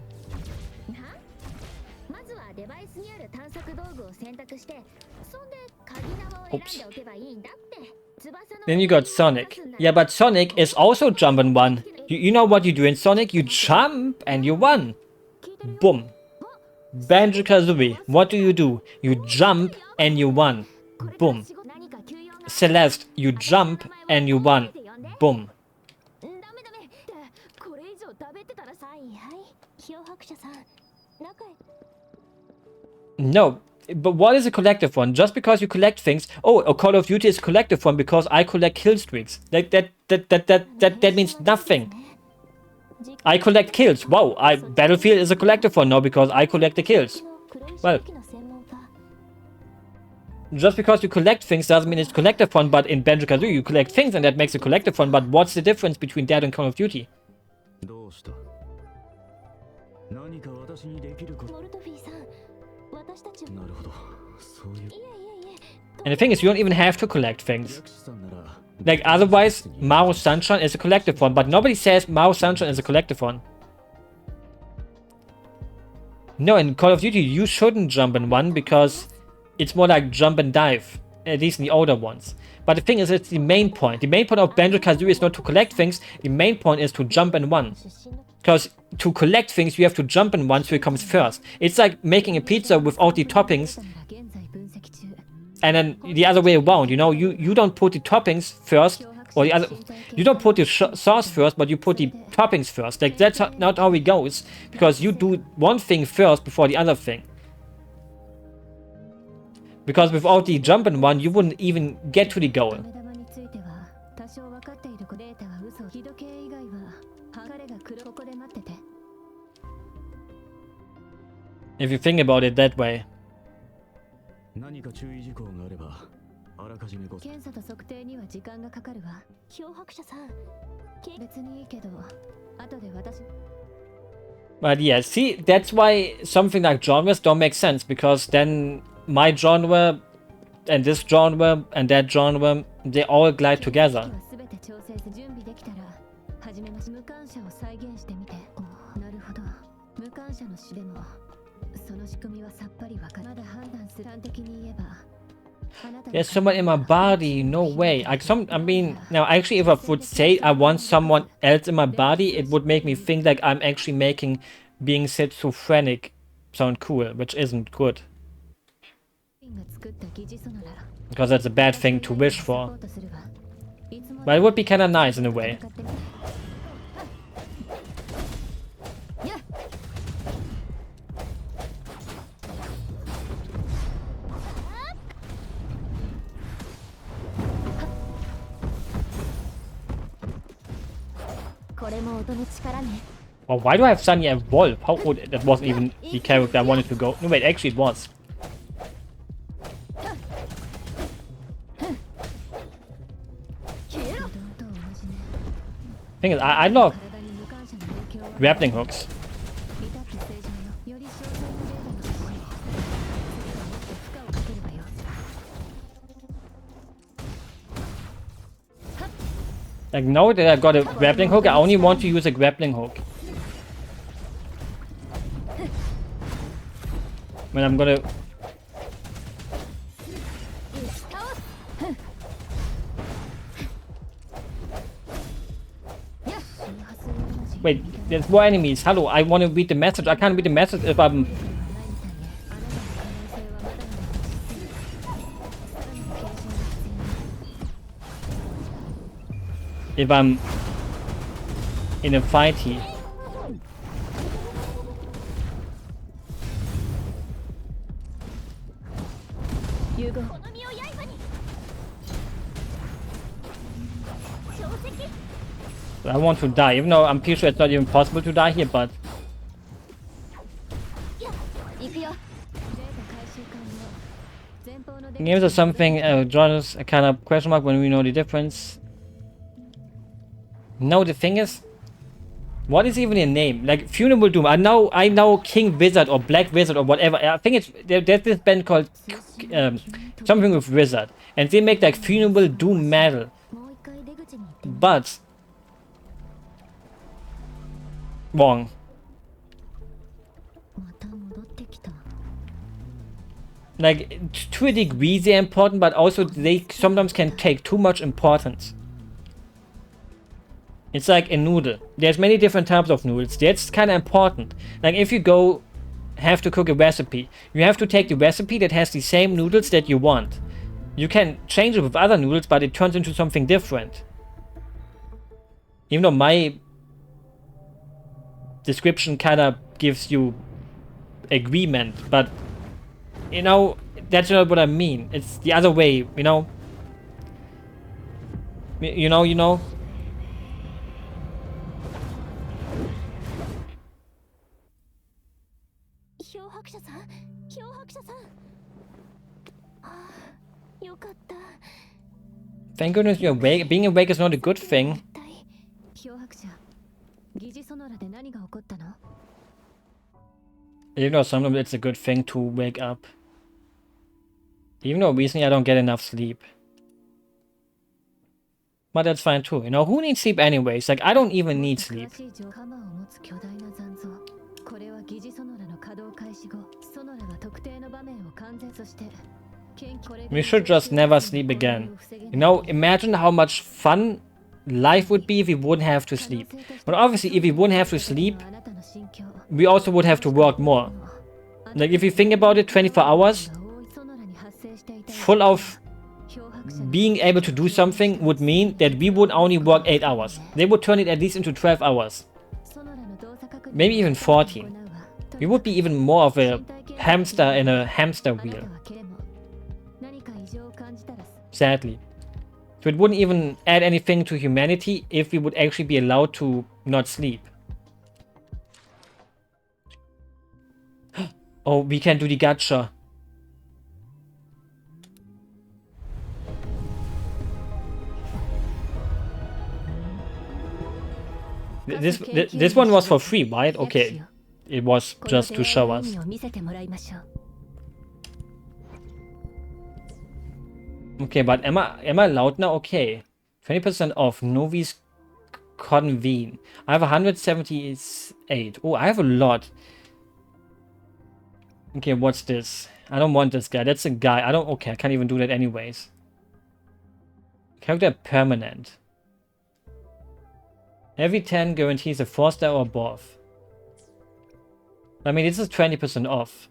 Oops. Then you got Sonic. Yeah, but Sonic is also jumping one. You know what you do in Sonic? You jump and you run. Boom. Banjo-Kazooie, what do? You jump and you run. Boom. Celeste, you jump and you run. Boom. No, but what is a collective one? Just because you collect things... Oh, a Call of Duty is a collective one because I collect kill streaks. Like that means nothing. I collect kills. Wow, Battlefield is a collective one now because I collect the kills. Well, just because you collect things doesn't mean it's a collective one, but in Banjo-Kazooie you collect things and that makes a collective one, but what's the difference between that and Call of Duty? And the thing is, you don't even have to collect things. Like, otherwise, Vanserchan is a collective one, but nobody says Vanserchan is a collective one. No, in Call of Duty, you shouldn't jump in one, because it's more like jump and dive, at least in the older ones. But the thing is, it's the main point. The main point of Banjo-Kazooie is not to collect things, the main point is to jump in one. Because to collect things, you have to jump in one so it comes first. It's like making a pizza without the toppings, and then the other way around, you know, you don't put the toppings first, or the other, you don't put the sauce first, but you put the toppings first. Like, that's not how it goes, because you do one thing first before the other thing. Because without the jumping one, you wouldn't even get to the goal. If you think about it that way. But yeah, see, that's why something like genres don't make sense, because then my genre and this genre and that genre, they all glide together. There's someone in my body, no way. I mean, now actually if I would say I want someone else in my body, it would make me think like I'm actually making being schizophrenic sound cool, which isn't good. Because that's a bad thing to wish for. But it would be kinda nice in a way. Oh, why do I have suddenly a wolf? How old? That wasn't even the character I wanted to go. No, wait, actually it was. Thing is, I love grappling hooks. Like, now that I got a grappling hook, I only want to use a grappling hook. When I'm gonna... Wait, there's more enemies. Hello, I want to read the message. I can't read the message if I'm... If I'm in a fight here. I want to die, even though I'm pretty sure it's not even possible to die here, but... Games or something, draws a kind of question mark when we know the difference. No, the thing is, what is even a name? Like Funeral Doom. I know King Wizard or Black Wizard or whatever. I think it's there's this band called something with Wizard, and they make like Funeral Doom metal. But wrong. Like to a degree they're important, but also they sometimes can take too much importance. It's like a noodle. There's many different types of noodles. That's kind of important. Like if you have to cook a recipe, you have to take the recipe that has the same noodles that you want. You can change it with other noodles, but it turns into something different. Even though my description kind of gives you agreement, but you know, that's not what I mean. It's the other way, you know. You know. Thank goodness you're awake. Being awake is not a good thing. You know, sometimes it's a good thing to wake up. Even though recently I don't get enough sleep. But that's fine too. You know, who needs sleep anyways? Like, I don't even need sleep. We should just never sleep again. You know, imagine how much fun life would be if we wouldn't have to sleep. But obviously, if we wouldn't have to sleep, we also would have to work more. Like, if you think about it, 24 hours full of being able to do something would mean that we would only work 8 hours. They would turn it at least into 12 hours. Maybe even 14. We would be even more of a hamster in a hamster wheel. Sadly. So it wouldn't even add anything to humanity if we would actually be allowed to not sleep. Oh, we can do the gacha. This one was for free, right? Okay. It was just to show us. Okay, but am I allowed now? Okay. 20% off. Novice convene. I have 178. Oh, I have a lot. Okay, what's this? I don't want this guy. That's a guy. Okay, I can't even do that anyways. Character permanent. Every 10 guarantees a 4-star or above. I mean, this is 20% off.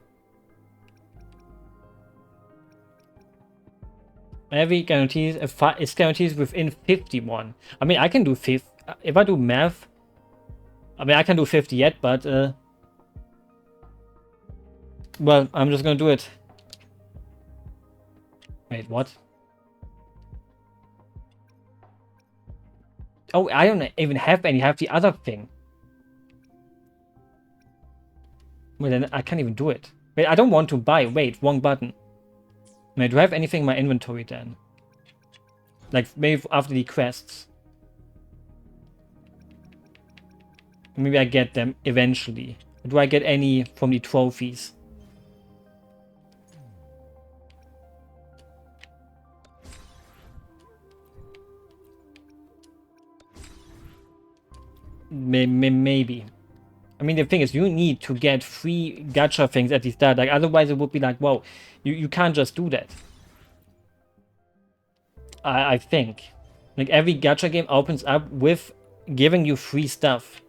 Every guarantees it's guarantees within 51. I mean, I can do 50. If I do math, I mean, I can do 50 yet, but well, I'm just gonna do it. Wait, what? Oh, I don't even have any. I have the other thing. Well, then I can't even do it. Wait, I don't want to buy. Wait, wrong button. Wait, do I have anything in my inventory then? Like, maybe after the quests. Maybe I get them eventually. Do I get any from the trophies? Maybe. I mean, the thing is, you need to get free gacha things at the start. Like, otherwise it would be like, whoa, you can't just do that. I think. Like, every gacha game opens up with giving you free stuff.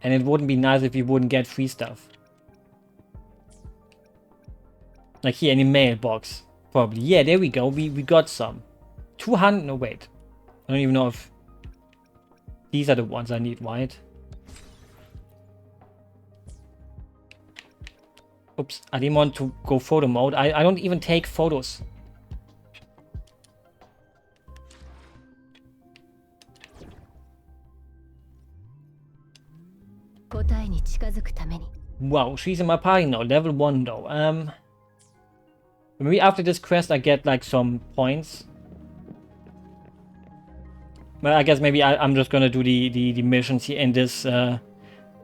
And it wouldn't be nice if you wouldn't get free stuff. Like here in the mailbox. Probably. Yeah, there we go. We got some. 200. No, wait. I don't even know if these are the ones I need, right? Oops. I didn't want to go photo mode. I don't even take photos. Wow, she's in my party now. Level 1 though. Maybe after this quest I get like some points. Well, I guess maybe I'm just gonna do the missions here in this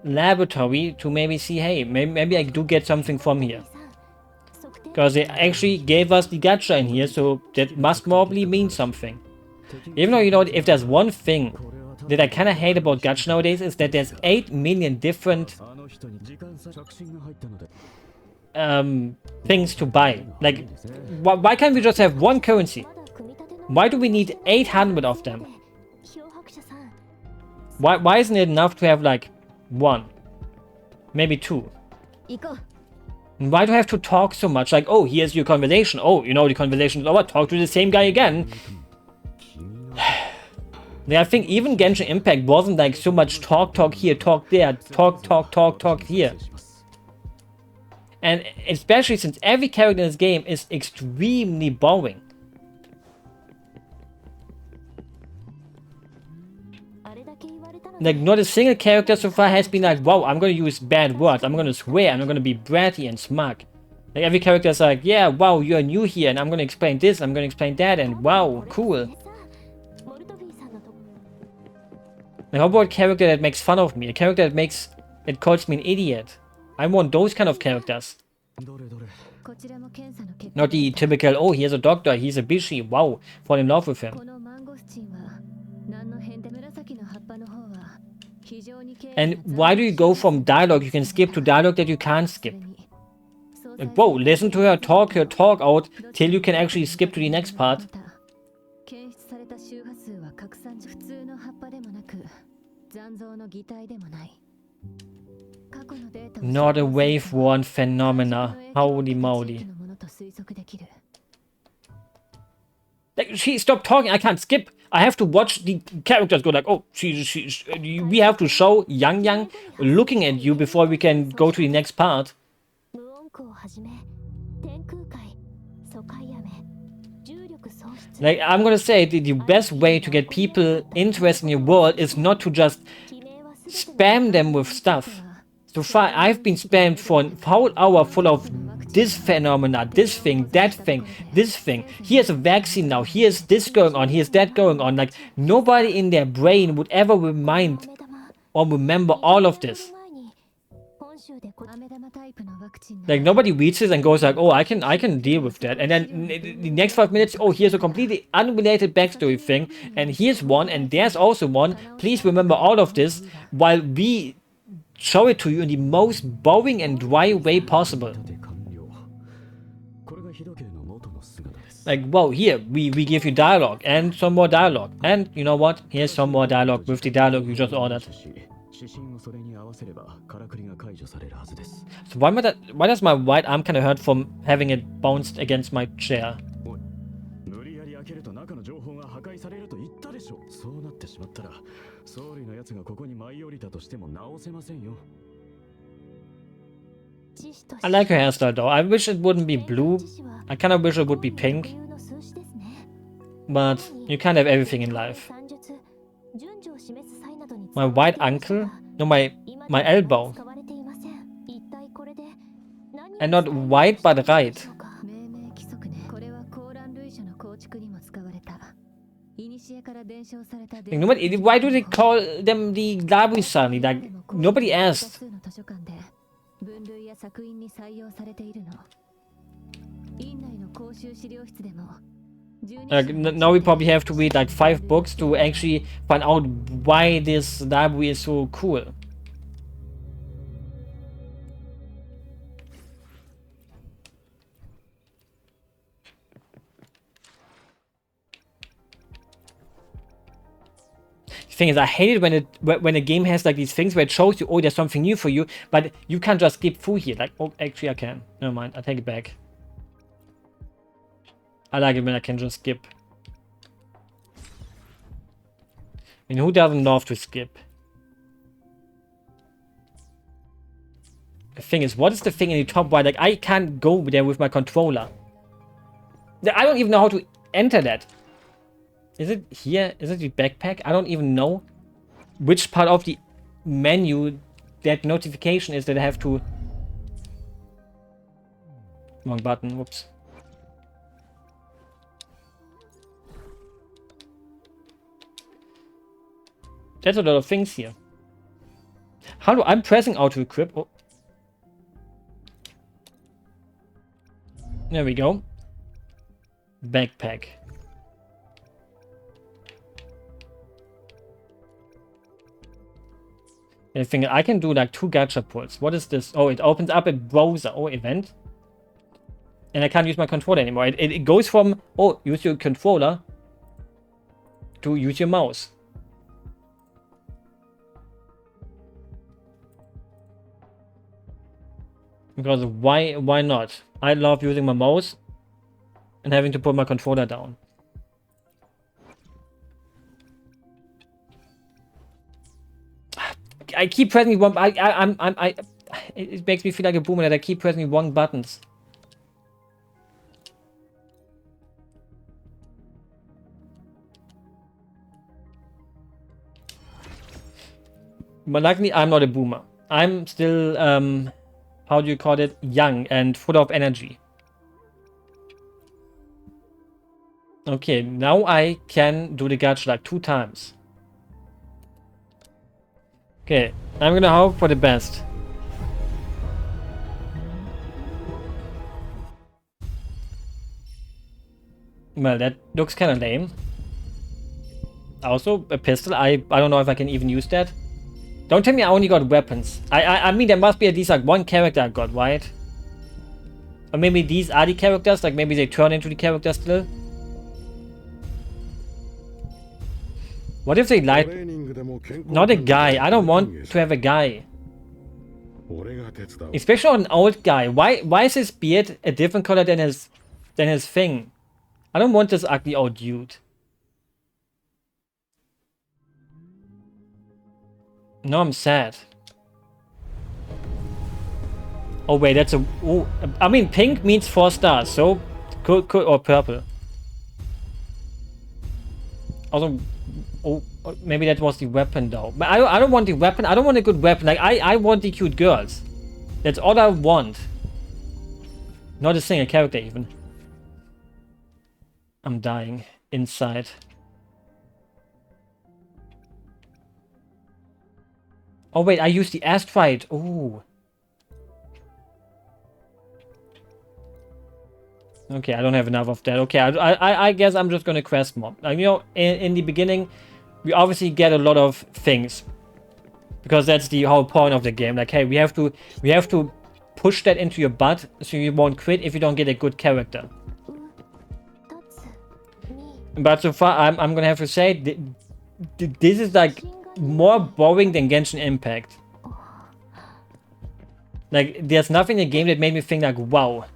laboratory to maybe see, hey, maybe I do get something from here. Because they actually gave us the gacha in here, so that must probably mean something. Even though, you know, if there's one thing that I kind of hate about gacha nowadays is that there's 8 million different things to buy. Like, why can't we just have one currency? Why do we need 800 of them? Why isn't it enough to have like one? Maybe two? Why do I have to talk so much? Like, oh, here's your conversation. Oh, you know, the conversation is over. Talk to the same guy again. I think even Genshin Impact wasn't like so much talk here, talk there, talk here. And especially since every character in this game is extremely boring. Like, not a single character so far has been like, wow, I'm gonna use bad words, I'm gonna swear, I'm gonna be bratty and smug. Like, every character is like, yeah, wow, you're new here, and I'm gonna explain this, I'm gonna explain that, and wow, cool. Like, how about a character that makes fun of me? A character that calls me an idiot? I want those kind of characters. Not the typical, oh, here's a doctor, he's a bishi, wow, fall in love with him. And why do you go from dialogue you can skip to dialogue that you can't skip? Like, whoa, listen to her talk out till you can actually skip to the next part. Not a wave worn phenomena. Holy moly. Like, she stopped talking, I can't skip. I have to watch the characters go like, oh, we have to show Yang looking at you before we can go to the next part. Like, I'm gonna say the best way to get people interested in your world is not to just spam them with stuff. So far, I've been spammed for a whole hour full of this phenomena, this thing, that thing, this thing. Here's a vaccine now, here's this going on, here's that going on. Like, nobody in their brain would ever remind or remember all of this. Like, nobody reads this and goes like, oh, I can deal with that. And then the next 5 minutes, oh, here's a completely unrelated backstory thing, and here's one, and there's also one. Please remember all of this while we show it to you in the most boring and dry way possible. Like, whoa, here, we give you dialogue and some more dialogue. And you know what? Here's some more dialogue with the dialogue you just ordered. So why does my right arm kind of hurt from having it bounced against my chair? I like her hairstyle though. I wish it wouldn't be blue. I kind of wish it would be pink. But you can't have everything in life. My white ankle? No, my elbow. And not white, but right. Like, why do they call them the Labui-san? Like, nobody asked. Now we probably have to read like 5 books to actually find out why this Labui is so cool. Thing is, I hate it when a game has like these things where it shows you, oh, there's something new for you, but you can't just skip through here. Like, oh, actually I can. Never mind, I take it back. I like it when I can just skip. I mean, who doesn't love to skip? The thing is, what is the thing in the top right? Like, I can't go there with my controller. I don't even know how to enter that. Is it here? Is it the backpack? I don't even know which part of the menu that notification is that I have to... Wrong button, whoops. That's a lot of things here. How do I'm pressing auto equip? Oh. There we go. Backpack. I think I can do like 2 gacha pulls. What is this? Oh, it opens up a browser. Oh, event. And I can't use my controller anymore. It goes from, oh, use your controller to use your mouse. Because why not? I love using my mouse and having to put my controller down. I keep pressing one. It makes me feel like a boomer that I keep pressing wrong buttons. But luckily, I'm not a boomer. I'm still, how do you call it? Young and full of energy. Okay, now I can do the gacha like 2 times. Okay, I'm gonna hope for the best. Well, that looks kind of lame. Also, a pistol. I don't know if I can even use that. Don't tell me I only got weapons. I mean, there must be at least like 1 character I got, right? Or maybe these are the characters. Like maybe they turn into the characters still. What if they lied? Not a guy. I don't want to have a guy. Especially an old guy. Why is his beard a different color than his thing? I don't want this ugly old dude. No, I'm sad. Oh wait, that's a. Oh, I mean, pink means 4 stars, so could or purple. Also, oh, maybe that was the weapon though. But I don't want the weapon. I don't want a good weapon. Like I want the cute girls. That's all I want. Not a single character even. I'm dying inside. Oh wait, I used the asteroid. Ooh. Okay, I don't have enough of that. Okay, I guess I'm just gonna quest more. Like, you know, in the beginning, we obviously get a lot of things because that's the whole point of the game. Like, hey, we have to push that into your butt so you won't quit if you don't get a good character. But so far, I'm gonna have to say this is like more boring than Genshin Impact. Like, there's nothing in the game that made me think like, wow.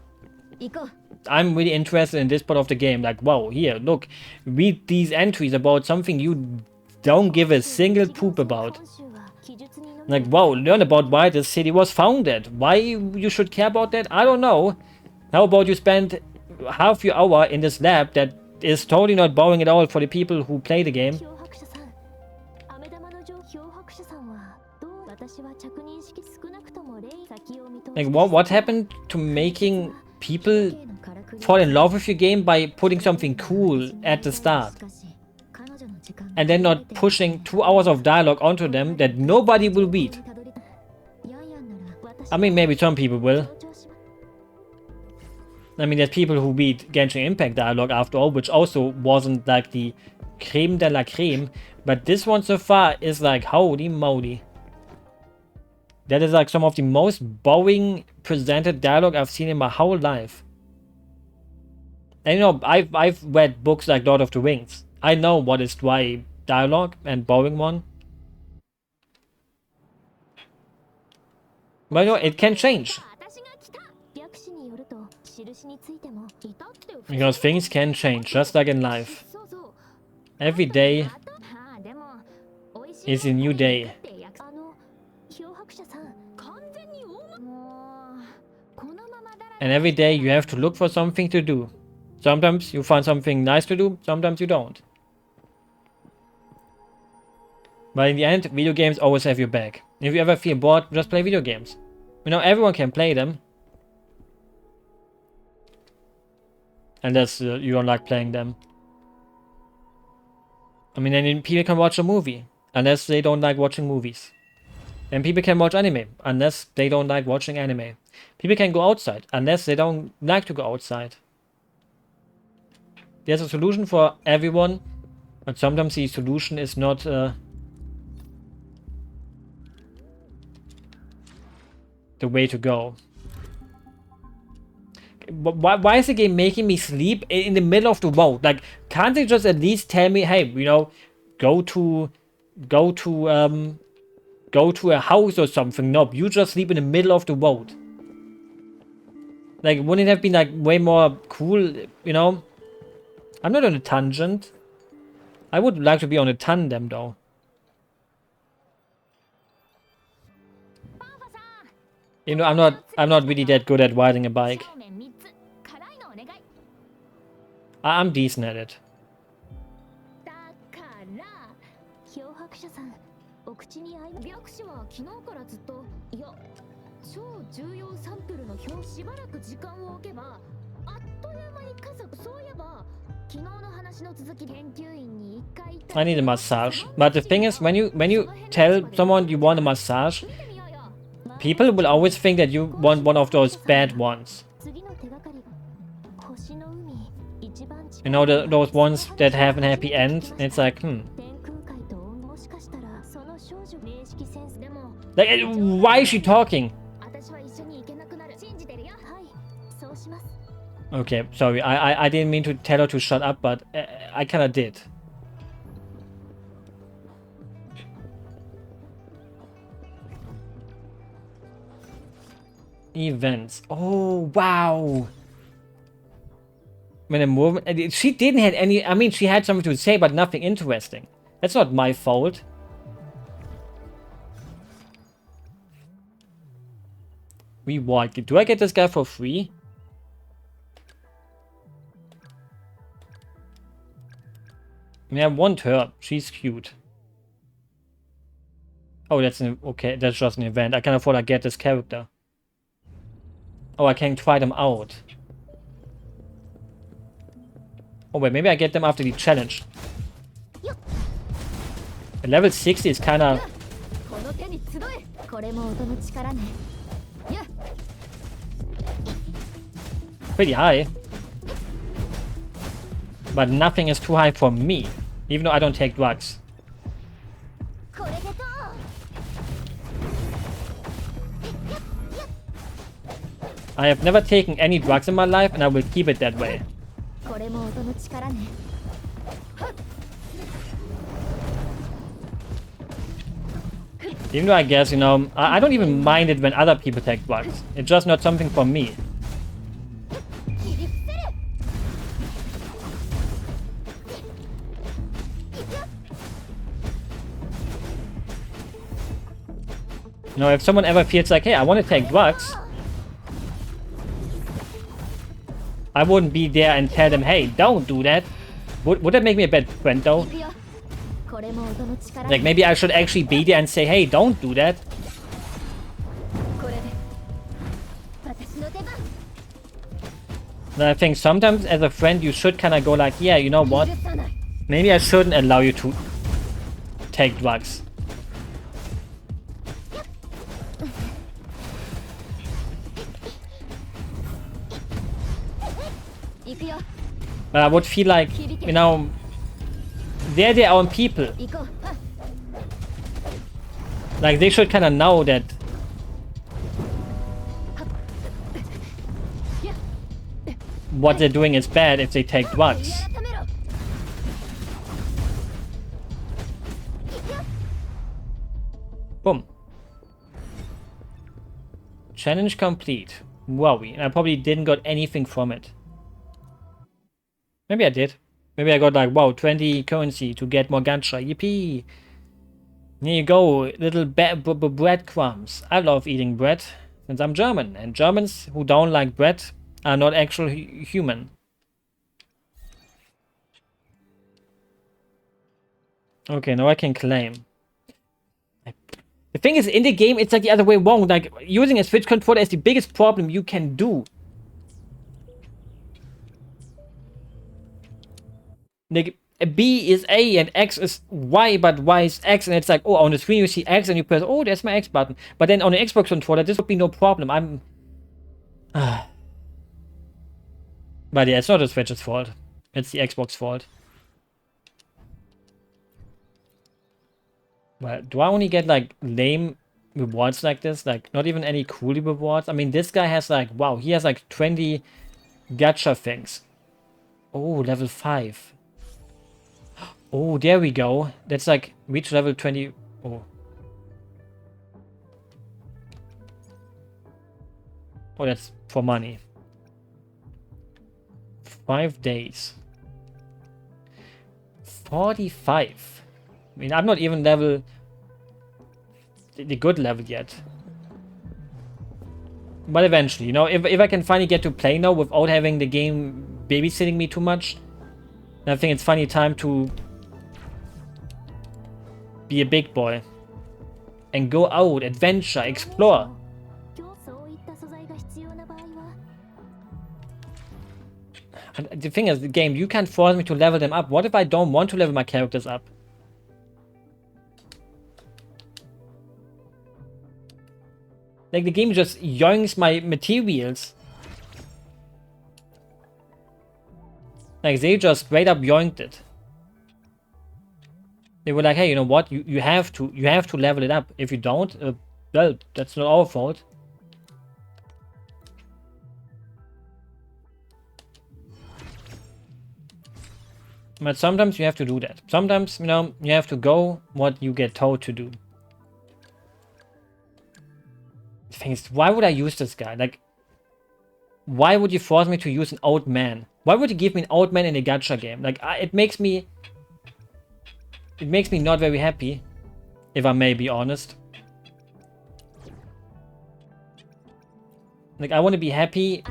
I'm really interested in this part of the game. Like, wow, here, look, read these entries about something you don't give a single poop about. Like, wow, learn about why this city was founded. Why you should care about that? I don't know. How about you spend half your hour in this lab that is totally not boring at all for the people who play the game? Like, what happened to making people fall in love with your game by putting something cool at the start and then not pushing 2 hours of dialogue onto them that nobody will read? I mean, maybe some people will. I mean, there's people who read Genshin Impact dialogue after all, which also wasn't like the creme de la creme, but this one so far is like, holy moly. That is like some of the most boring presented dialogue I've seen in my whole life. And you know, I've read books like Lord of the Rings. I know what is dry dialogue and boring one. But you know, it can change. Because things can change, just like in life. Every day is a new day. And every day you have to look for something to do. Sometimes you find something nice to do, sometimes you don't. But in the end, video games always have your back. If you ever feel bored, just play video games. You know, everyone can play them. Unless you don't like playing them. I mean, then people can watch a movie. unless they don't like watching movies. And people can watch anime, unless they don't like watching anime. People can go outside, unless they don't like to go outside. There's a solution for everyone, but sometimes the solution is not the way to go. Why is the game making me sleep in the middle of the road? Like, can't they just at least tell me, hey, you know, go to a house or something? Nope, you just sleep in the middle of the road. Like, wouldn't it have been like way more cool, you know? I'm not on a tangent. I would like to be on a tandem though. You know, I'm not really that good at riding a bike. I'm decent at it. I need a massage. But the thing is, when you tell someone you want a massage, people will always think that you want one of those bad ones. You know, those ones that have a happy end. And it's like, Like, why is she talking? Okay, sorry. I didn't mean to tell her to shut up, but I kinda did. Events. Oh, wow. When a movement... She didn't have any... I mean, she had something to say, but nothing interesting. That's not my fault. Reward. Do I get this guy for free? I mean, I want her. She's cute. Oh, that's an... Okay, that's just an event. I can afford to get this character. Oh, I can try them out. Oh wait, maybe I get them after the challenge. At level 60 is kinda... pretty high. But nothing is too high for me. Even though I don't take drugs. I have never taken any drugs in my life, and I will keep it that way. Even though I guess, you know, I don't even mind it when other people take drugs. It's just not something for me. You know, if someone ever feels like, hey, I want to take drugs, I wouldn't be there and tell them, hey, don't do that. Would that make me a bad friend, though? Like, maybe I should actually be there and say, hey, don't do that. And I think sometimes, as a friend, you should kind of go like, yeah, you know what? Maybe I shouldn't allow you to take drugs. But I would feel like, you know, they're their own people. Like, they should kind of know that what they're doing is bad if they take drugs. Boom. Challenge complete. Wowie. I probably didn't got anything from it. Maybe I did. Maybe I got like, wow, 20 currency to get more gacha. Yippee! Here you go, little breadcrumbs. I love eating bread, since I'm German. And Germans who don't like bread are not actually human. Okay, now I can claim. The thing is, in the game, it's like the other way around. Like, using a Switch controller is the biggest problem you can do. Like, B is A and X is Y, but Y is X, and it's like, oh, on the screen you see X and you press, oh, there's my X button. But then on the Xbox controller, this would be no problem. But yeah, it's not the Switch's fault. It's the Xbox fault. Well, do I only get like lame rewards like this? Like not even any cool rewards? I mean, this guy has like, wow, he has like 20 gacha things. Oh, level 5. Oh, there we go. That's like reach level 20. Oh. Oh, that's for money. 5 days. 45. I mean, I'm not even level... the good level yet. But eventually, you know, if I can finally get to play now without having the game babysitting me too much, then I think it's finally time to be a big boy. And go out, adventure, explore. And the thing is, the game, you can't force me to level them up. What if I don't want to level my characters up? Like, the game just yoinks my materials. Like, they just straight up yoinked it. They were like, hey, you know what? You have to level it up. If you don't, well, that's not our fault. But sometimes you have to do that. Sometimes, you know, you have to go what you get told to do. The thing is, why would I use this guy? Like, why would you force me to use an old man? Why would you give me an old man in a gacha game? Like, it makes me not very happy, if I may be honest. Like, I want to be happy,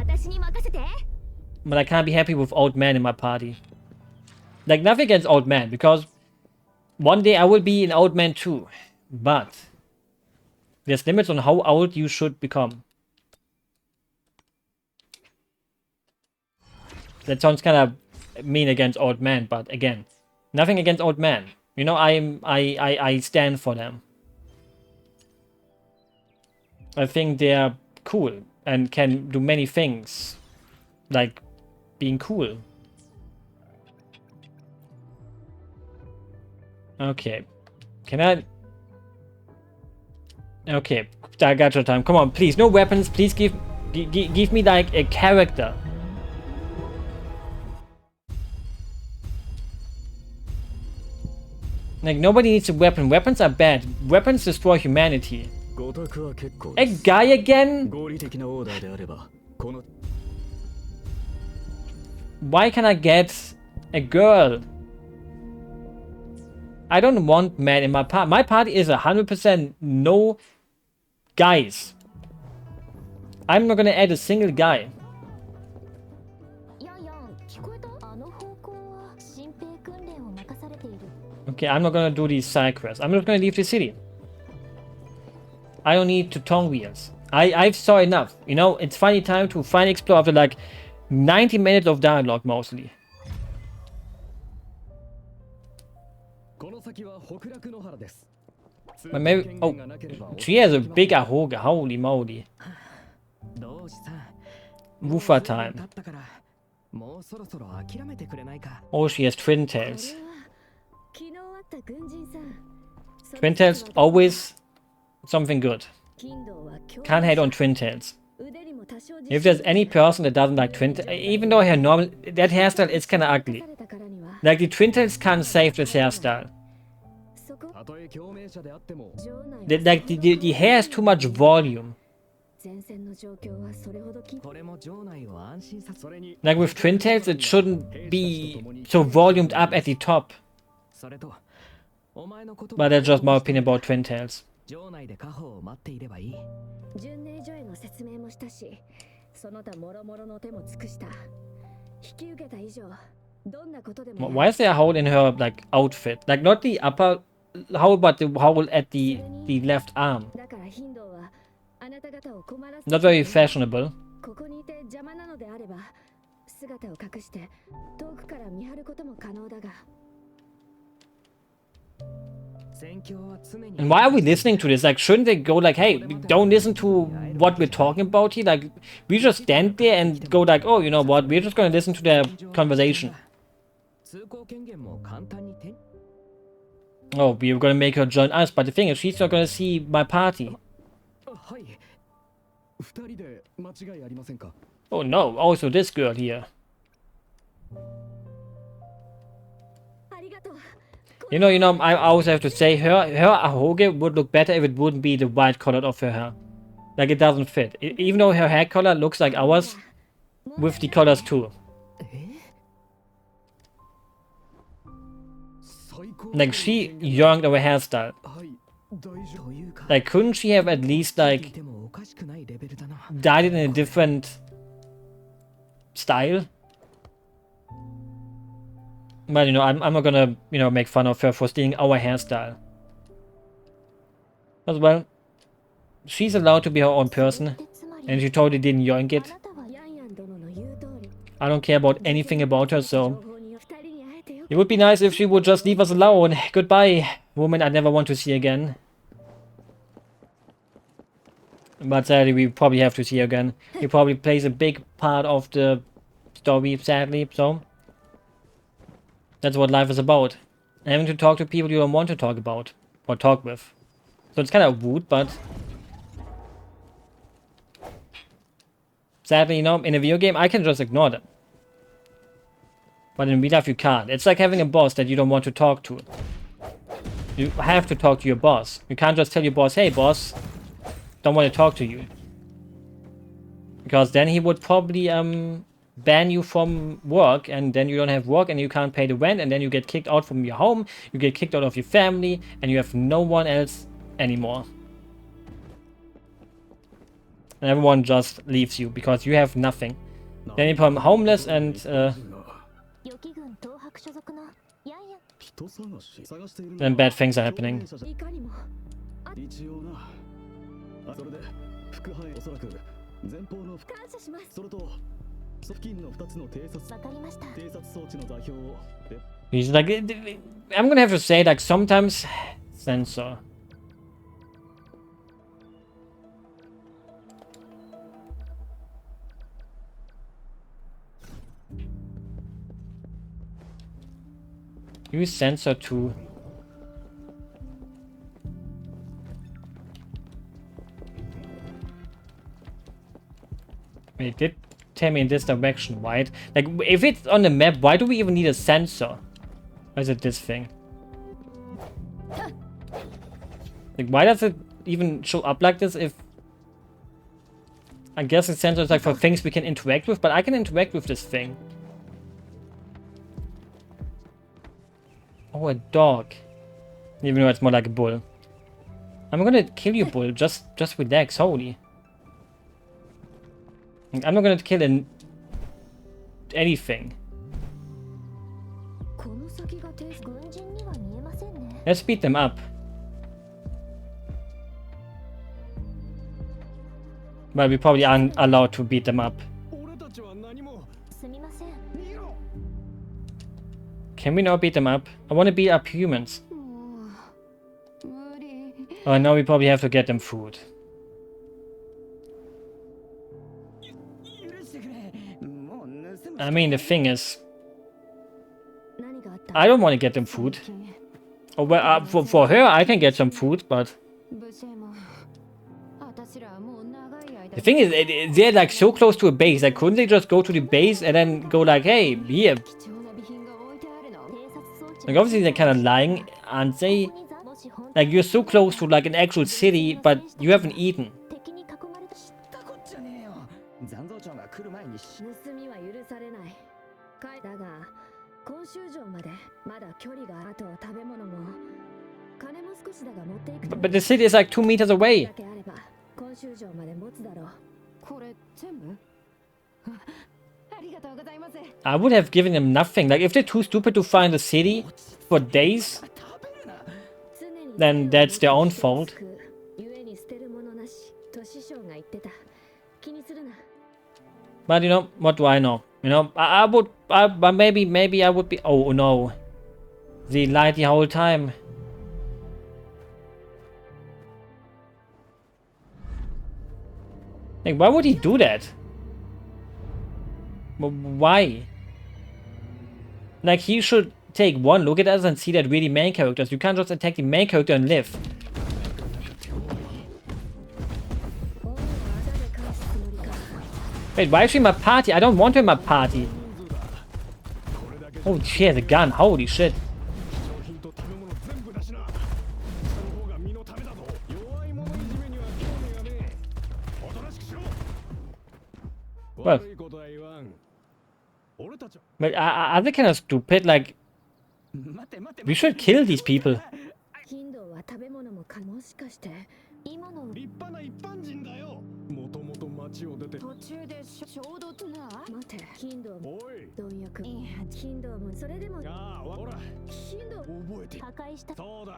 but I can't be happy with old man in my party. Like, nothing against old man, because one day I will be an old man too. But there's limits on how old you should become. That sounds kind of mean against old men, but again, nothing against old men. You know, I stand for them. I think they're cool and can do many things, like being cool. Okay, can I? Okay, I got your time. Come on, please, no weapons. Please give me like a character. Like, nobody needs a weapon. Weapons are bad. Weapons destroy humanity. A guy again? Why can I get a girl? I don't want men in my party. My party is 100% no guys. I'm not gonna add a single guy. Okay, I'm not gonna do these side quests. I'm not gonna leave the city. I don't need to tongue wheels. I've saw enough. You know, it's finally time to finally explore after like 90 minutes of dialogue mostly. But maybe, oh, she has a big ahoga, holy moly. Woofer time. Oh, she has twin tails. Twin tails always something good. Can't hate on twin tails. If there's any person that doesn't like twin tails, even though her normal, that hairstyle is kinda ugly. Like, the twin tails can't save this hairstyle. The hair has too much volume. Like with twin tails, it shouldn't be so volumed up at the top. But that's just my opinion about twin tails. Why is there a hole in her like outfit? Like, not the upper hole, but the hole at the left arm. Not very fashionable. And why are we listening to this? Like, shouldn't they go like, hey, don't listen to what we're talking about here? Like, we just stand there and go like, oh, you know what? We're just gonna listen to their conversation. Oh, we're gonna make her join us, but the thing is, she's not gonna see my party. Oh no, also this girl here. You know, I also have to say, her ahoge would look better if it wouldn't be the white color of her hair. Like, it doesn't fit. Even though her hair color looks like ours, with the colors too. Like, she younged our hairstyle. Like, couldn't she have at least, like, dyed it in a different style? But, you know, I'm not gonna, you know, make fun of her for stealing our hairstyle. As well, she's allowed to be her own person, and she totally didn't yoink it. I don't care about anything about her, so... It would be nice if she would just leave us alone. Goodbye, woman I never want to see again. But sadly, we probably have to see her again. He probably plays a big part of the story, sadly, so... That's what life is about. Having to talk to people you don't want to talk about. Or talk with. So it's kind of rude, but... Sadly, you know, in a video game, I can just ignore them. But in real life, you can't. It's like having a boss that you don't want to talk to. You have to talk to your boss. You can't just tell your boss, hey, boss, don't want to talk to you. Because then he would probably, ban you from work, and then you don't have work, and you can't pay the rent, and then you get kicked out from your home, you get kicked out of your family, and you have no one else anymore. And everyone just leaves you because you have nothing. Then you become homeless and then bad things are happening. He's like, I'm gonna have to say, like, sometimes censor. Use sensor too. Wait, it did tell me in this direction, right? Like, if it's on the map, why do we even need a sensor? Or is it this thing? Like, why does it even show up like this if... I guess the sensor is like for things we can interact with, but I can interact with this thing. Oh, a dog. Even though it's more like a bull. I'm gonna kill you, bull. Just relax, holy. I'm not gonna kill anything. Let's beat them up. But we probably aren't allowed to beat them up. Can we now beat them up? I want to beat up humans. Oh, now we probably have to get them food. I mean, the thing is... I don't want to get them food. Oh, well, for her, I can get some food, but... The thing is, they're like so close to a base. Like, couldn't they just go to the base and then go like, hey, here. Like, obviously they're kind of lying, aren't they? Like, you're so close to like an actual city, but you haven't eaten. But the city is like 2 meters away. I would have given them nothing. Like, if they're too stupid to find a city for days, then that's their own fault. But you know, what do I know? You know, maybe I would be... Oh no. They lied the whole time. Like, why would he do that? Why? Like, he should take one look at us and see that we're the main characters. You can't just attack the main character and live. Wait, why is she in my party? I don't want her in my party. Oh, she has a gun. Holy shit. Well, are they kind of stupid? Like, we should kill these people.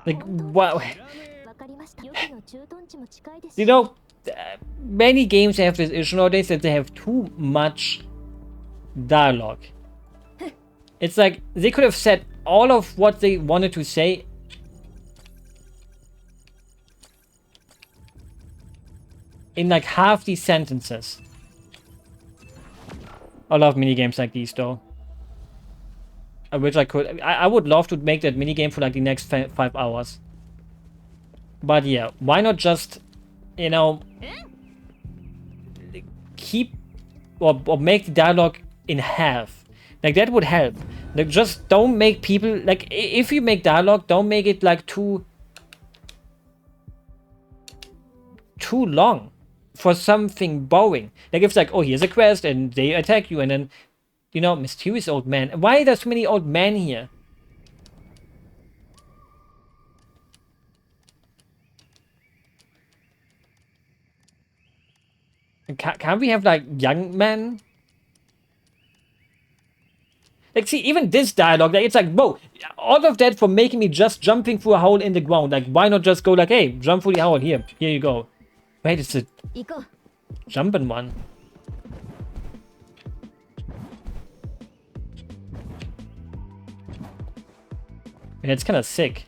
Like, wow. You know, many games have this issue nowadays that they have too much dialogue. It's like they could have said all of what they wanted to say in like half these sentences. I love minigames like these though. I wish I could. I would love to make that minigame for like the next 5 hours. But yeah, why not just, you know, keep or make the dialogue in half? Like, that would help. Like, just don't make people, like, if you make dialogue, don't make it like too long for something boring. Like, if it's like, oh, here's a quest and they attack you and then, you know, mysterious old man. Why are there so many old men here? Can't we have like young men? Like, see, even this dialogue, like, it's like, whoa, all of that for making me just jumping through a hole in the ground. Like, why not just go like, hey, jump through the hole, here you go. Wait, it's a jumping one. And it's kind of sick.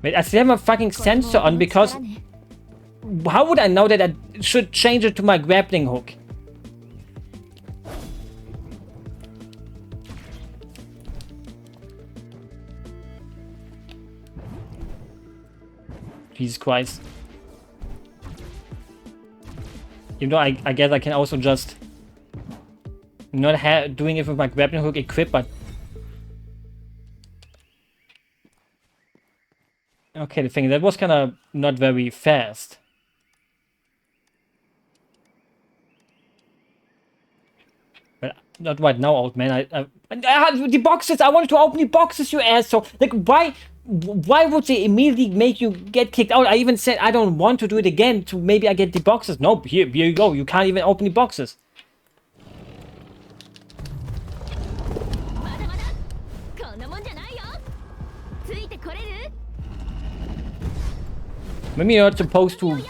Wait, I still have my fucking sensor on because... How would I know that I should change it to my grappling hook? Jesus Christ. Even though I guess I can also just... Not doing it with my grappling hook equipped, but... Okay, the thing, that was kind of not very fast. But not right now, old man. The boxes! I wanted to open the boxes, you asshole! Like, why would they immediately make you get kicked out? I even said I don't want to do it again to maybe I get the boxes. Nope, here you go. You can't even open the boxes. Maybe you're not supposed to...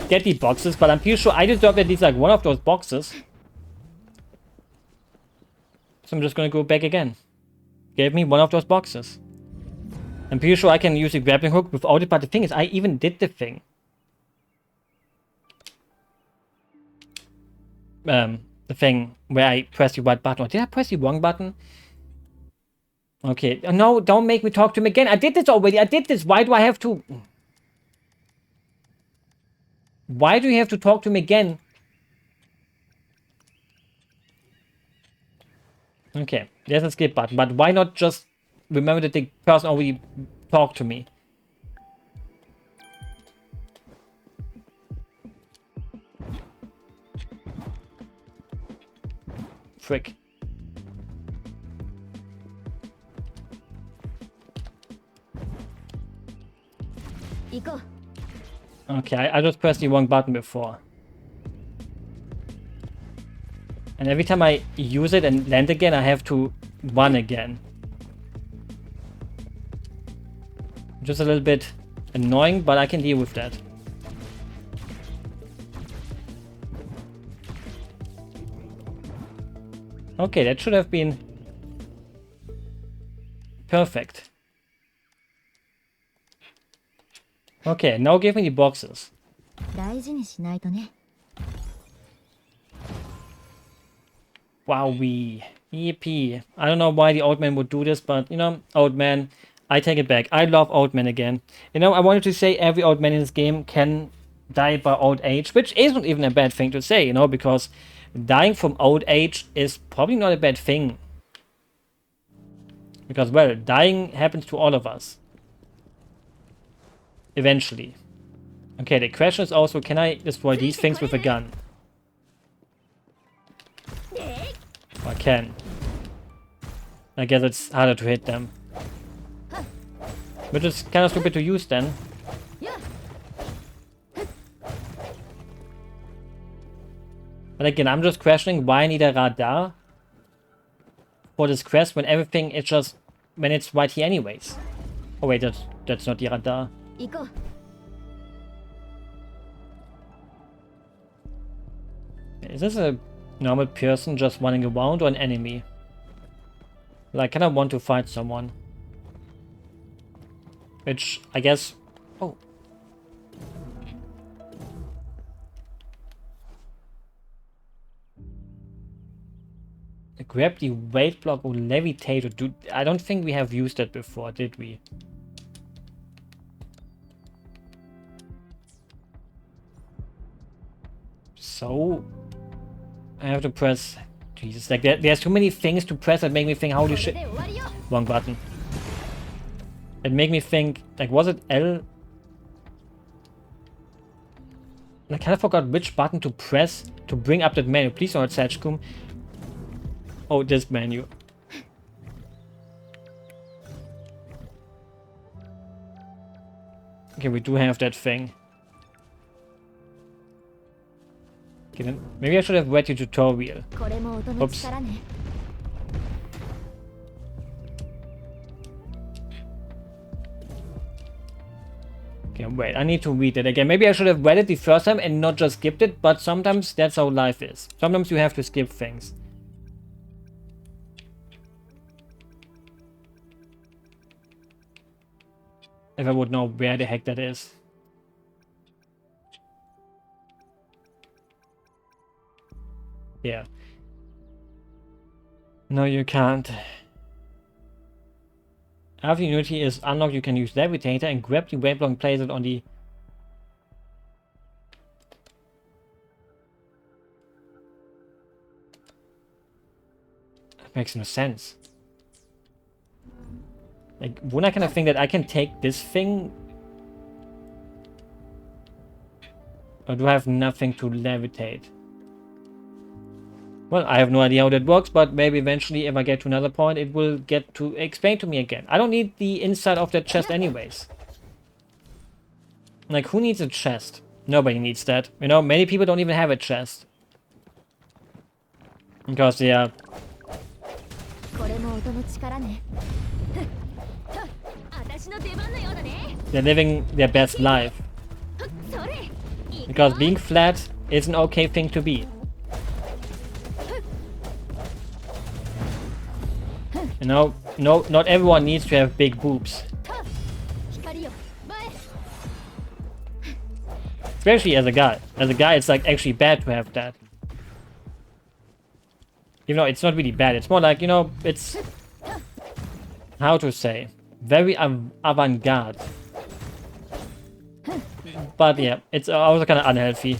get the boxes, but I'm pretty sure I deserve at least like one of those boxes. So I'm just gonna go back again. Give me one of those boxes. I'm pretty sure I can use the grappling hook without it, but the thing is, I even did the thing. The thing where I pressed the right button. Or did I press the wrong button? Okay, no, don't make me talk to him again. I did this already. I did this. Why do I have to... Why do you have to talk to him again? Okay, there's a skip button. But why not just remember that the person already talked to me? Frick. Okay, I just pressed the wrong button before. And every time I use it and land again, I have to run again. Just a little bit annoying, but I can deal with that. Okay, that should have been perfect. Okay, now give me the boxes. Wowee. EP. I don't know why the old man would do this, but you know, old man, I take it back. I love old men again. You know, I wanted to say every old man in this game can die by old age, which isn't even a bad thing to say, you know, because dying from old age is probably not a bad thing. Because, well, dying happens to all of us. Eventually. Okay, the question is also, can I destroy these things with a gun? I can. I guess it's harder to hit them. Which is kind of stupid to use then. But again, I'm just questioning why I need a radar for this quest when everything is just... when it's right here anyways. Oh wait, that's not the radar. Is this a normal person just running around or an enemy? Like, I kind of want to fight someone. Which, I guess... Oh. Grab the weight block or levitate. Dude, I don't think we have used that before, did we? So... I have to press... Jesus, like there's too many things to press that make me think, holy shit. Wrong button. It made me think, like, was it L? I kind of forgot which button to press to bring up that menu. Please don't Satchkum. Oh, this menu. Okay, we do have that thing. Okay, then maybe I should have read the tutorial. Oops. Okay, wait, I need to read it again. Maybe I should have read it the first time and not just skipped it, but sometimes that's how life is. Sometimes you have to skip things. If I would know where the heck that is. Yeah. No, you can't. After Unity is unlocked, you can use Levitator and grab the weight block and place it on the... That makes no sense. Like, wouldn't I kind of think that I can take this thing? Or do I have nothing to levitate? Well, I have no idea how that works, but maybe eventually if I get to another point, it will get to explain to me again. I don't need the inside of that chest anyways. Like, who needs a chest? Nobody needs that. You know, many people don't even have a chest. Because they are... they're living their best life. Because being flat is an okay thing to be. You know, no, not everyone needs to have big boobs. Especially as a guy. As a guy, it's like actually bad to have that. Even though it's not really bad. It's more like, you know, it's... how to say? Very avant-garde. But yeah, it's also kind of unhealthy.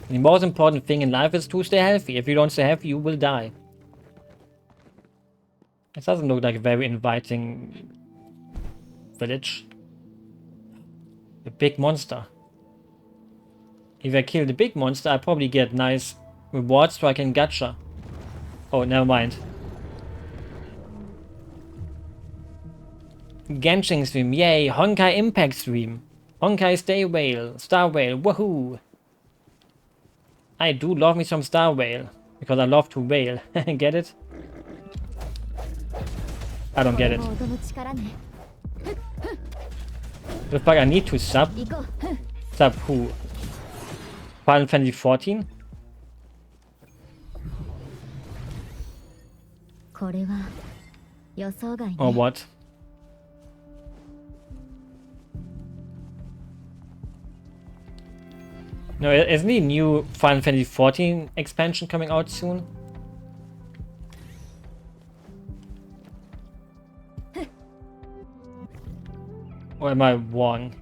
The most important thing in life is to stay healthy. If you don't stay healthy, you will die. It doesn't look like a very inviting village. A big monster. If I kill the big monster, I probably get nice rewards so I can gacha. Oh, never mind. Genshin stream, yay! Honkai Impact stream. Honkai Stay Whale, Star Whale, woohoo! I do love me some Star Whale. Because I love to whale. Get it? I don't get it. The fuck, I need to sub? Sub who? Final Fantasy 14? Or what? No, isn't the new Final Fantasy 14 expansion coming out soon? Or am I wrong?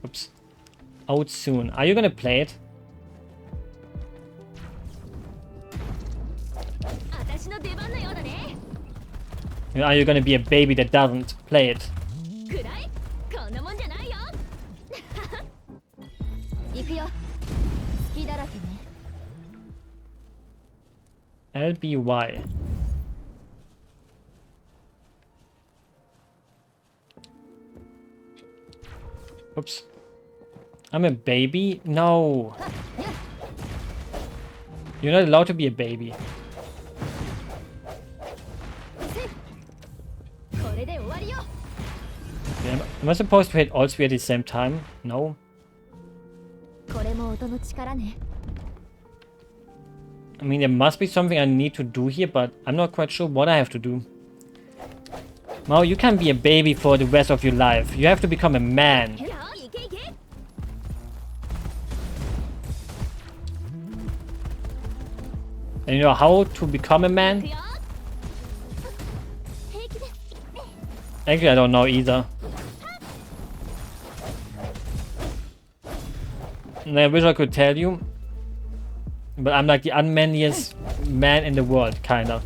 Oops. Out soon. Are you gonna play it? Are you gonna be a baby that doesn't play it? LBY. Oops. I'm a baby? No. You're not allowed to be a baby. Am I supposed to hit all three at the same time? No. I mean, there must be something I need to do here, but I'm not quite sure what I have to do. Mao, you can't be a baby for the rest of your life. You have to become a man. And you know how to become a man? Actually, I don't know either. And I wish I could tell you. But I'm like the unmanliest man in the world, kinda.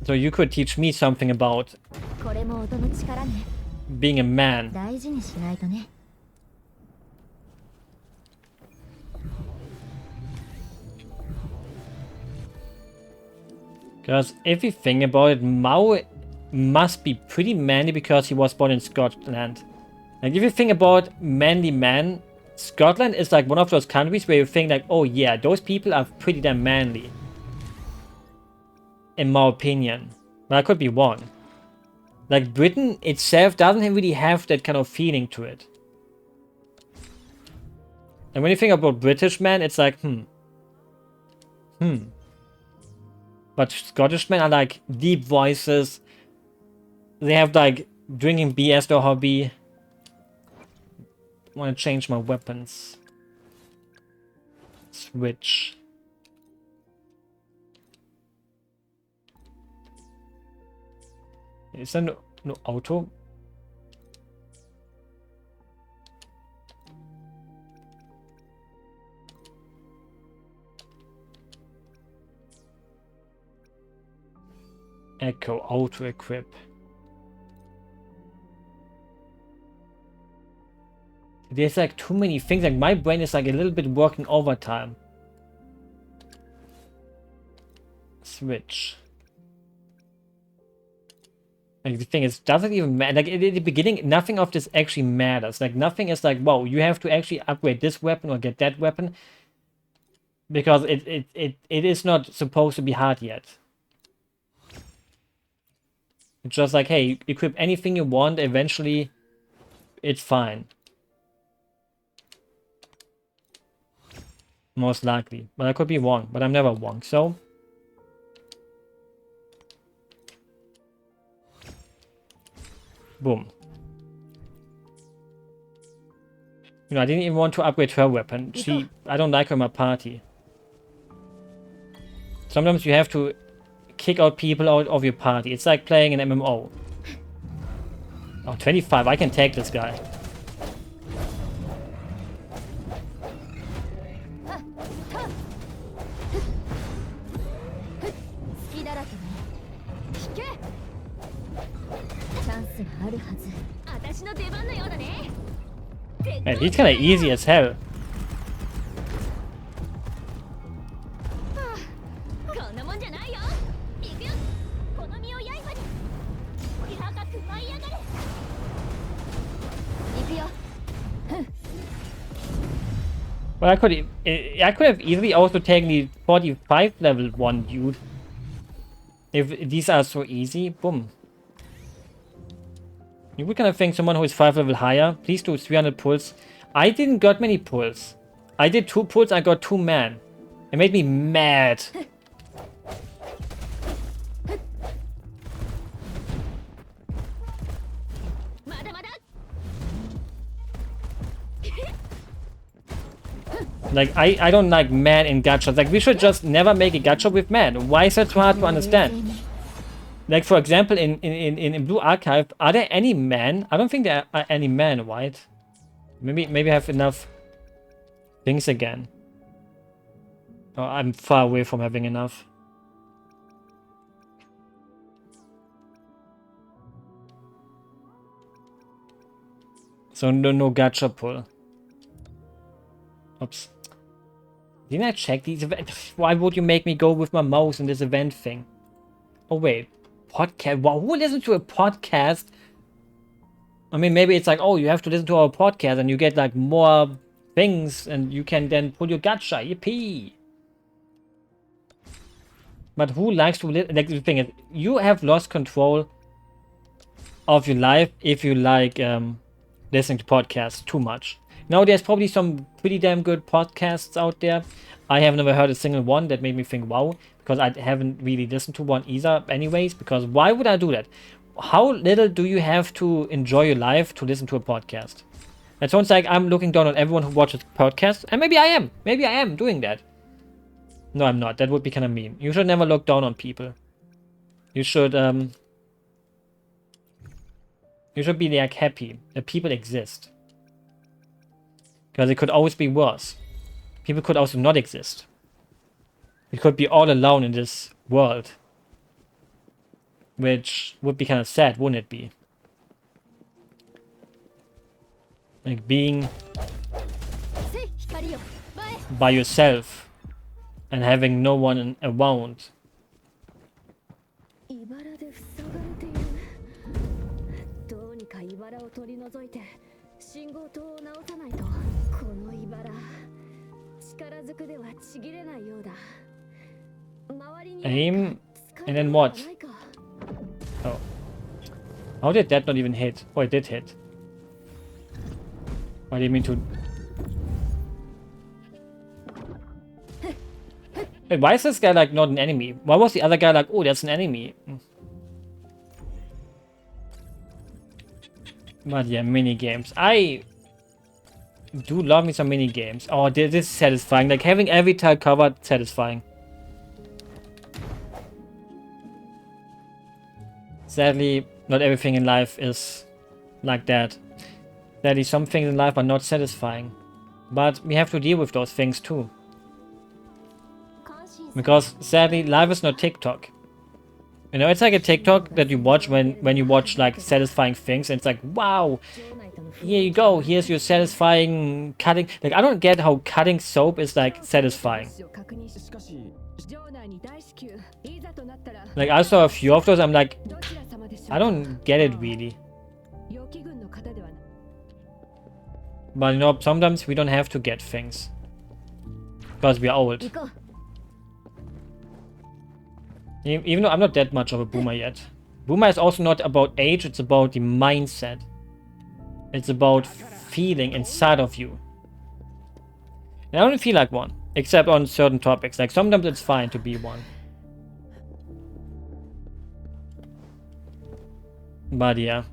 So you could teach me something about being a man. Because if you think about it, Mao must be pretty manly because he was born in Scotland. Like, if you think about manly men, Scotland is like one of those countries where you think like, oh yeah, those people are pretty damn manly. In my opinion. But I could be wrong. Like, Britain itself doesn't really have that kind of feeling to it. And when you think about British men, it's like, But Scottish men are like deep voices. They have like drinking beer as their hobby. I want to change my weapons. Switch. Is there no auto? Echo auto equip. There's like too many things, like my brain is like a little bit working overtime. Switch. Like the thing is, doesn't even matter. Like at the beginning, nothing of this actually matters. Like nothing is like, wow, you have to actually upgrade this weapon or get that weapon. Because it is not supposed to be hard yet. It's just like, hey, equip anything you want, eventually it's fine. Most likely. But I could be wrong, but I'm never wrong, so... Boom. You know, I didn't even want to upgrade her weapon. I don't like her in my party. Sometimes you have to kick out people out of your party. It's like playing an MMO. Oh, 25. I can take this guy. Man, he's kinda easy as hell. Well, I could have easily also taken the 45 level one dude. If these are so easy, boom. You would kind of think someone who is 5 level higher. Please do 300 pulls. I didn't got many pulls. I did 2 pulls, I got 2 man. It made me mad. Like, I don't like man in gachas. Like, we should just never make a gacha with man. Why is that so hard to understand? Like, for example, in Blue Archive, are there any men? I don't think there are any men, right? Maybe I have enough things again. Oh, I'm far away from having enough. So no gacha pull. Oops. Didn't I check these events? Why would you make me go with my mouse in this event thing? Oh wait. Podcast? Wow, who listens to a podcast? I mean, maybe it's like, oh, you have to listen to our podcast and you get like more things and you can then pull your gacha. Yippee! But who likes to listen? Like, the thing is, you have lost control of your life if you like listening to podcasts too much. Now, there's probably some pretty damn good podcasts out there. I have never heard a single one that made me think, wow, because I haven't really listened to one either anyways, because why would I do that? How little do you have to enjoy your life to listen to a podcast? It sounds like I'm looking down on everyone who watches podcasts, and maybe I am. Maybe I am doing that. No, I'm not. That would be kind of mean. You should never look down on people. You should be like happy that people exist. Because it could always be worse. People could also not exist. We could be all alone in this world. Which would be kind of sad, wouldn't it be? Like being by yourself and having no one around. Aim, and then what? Oh. How did that not even hit? Oh, it did hit. Why do you mean to... Wait, why is this guy like not an enemy? Why was the other guy like, oh, that's an enemy? But yeah, mini games. I do love me some mini games. Oh, this is satisfying. Like having every tile covered, satisfying. Sadly, not everything in life is like that. Sadly, some things in life are not satisfying. But we have to deal with those things too. Because sadly, life is not TikTok. You know, it's like a TikTok that you watch when you watch like satisfying things. And it's like, wow, here you go. Here's your satisfying cutting. Like, I don't get how cutting soap is like satisfying. Like, I saw a few of those. I'm like, I don't get it really. But you know, sometimes we don't have to get things. Because we're old. Even though I'm not that much of a boomer yet. Boomer is also not about age, it's about the mindset. It's about feeling inside of you. And I don't feel like one. Except on certain topics. Like sometimes it's fine to be one. But yeah.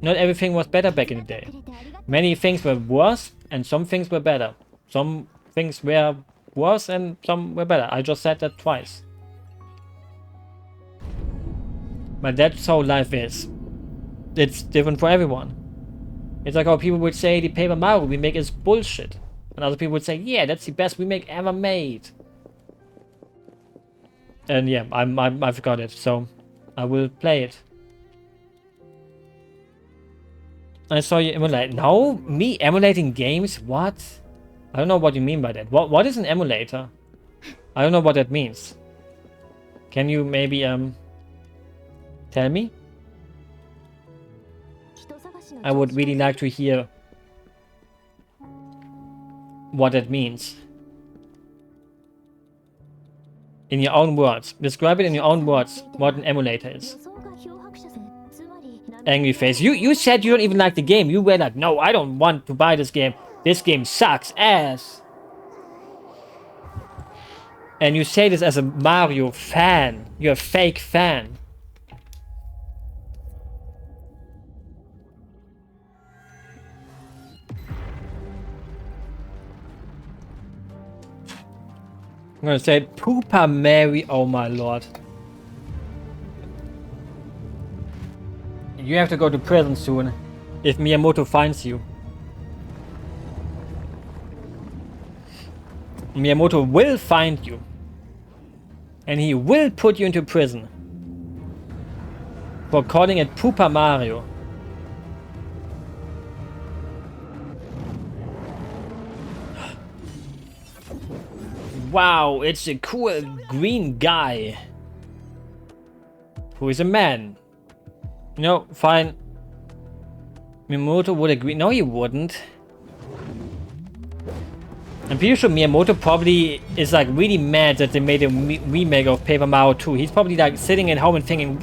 Not everything was better back in the day. Many things were worse and some things were better. Some things were worse and some were better. I just said that twice. But that's how life is. It's different for everyone. It's like how people would say the Paper Mario we make is bullshit. And other people would say, yeah, that's the best remake ever made. And yeah, I forgot it, so I will play it. I saw you emulate. No, me emulating games? What? I don't know what you mean by that. What is an emulator? I don't know what that means. Can you maybe tell me? I would really like to hear what it means. In your own words. Describe it in your own words what an emulator is. Angry face. You said you don't even like the game. You were like, no, I don't want to buy this game. This game sucks ass. And you say this as a Mario fan. You're a fake fan. I'm gonna say Poopa Mary, oh my lord. You have to go to prison soon, if Miyamoto finds you. Miyamoto will find you. And he will put you into prison. For calling it Poopa Mario. Wow, it's a cool green guy. Who is a man. No, fine. Miyamoto would agree. No, he wouldn't. I'm pretty sure Miyamoto probably is like really mad that they made a remake of Paper Mario 2. He's probably like sitting at home and thinking,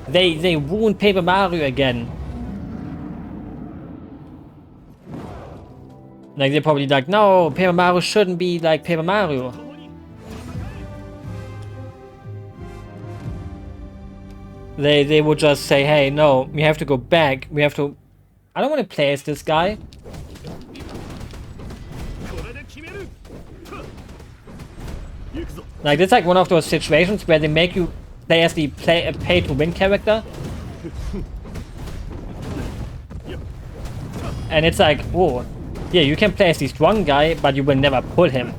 they ruined Paper Mario again. Like they're probably like, no, Paper Mario shouldn't be like Paper Mario. They would just say, hey, no, we have to go back. We have to... I don't want to play as this guy. Like, it's like one of those situations where they make you play as the pay-to-win character. And it's like, oh, yeah, you can play as the strong guy, but you will never pull him.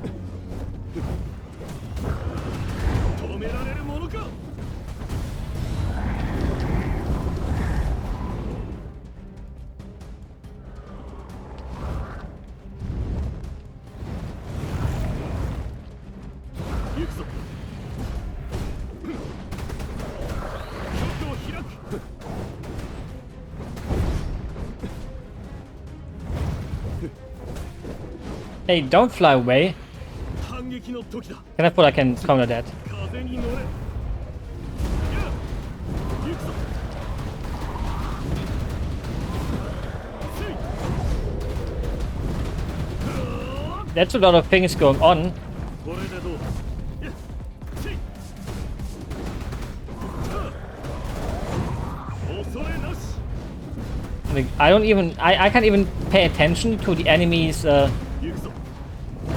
Hey, don't fly away. Can I put I can counter that? That's a lot of things going on. Like, I can't even pay attention to the enemy's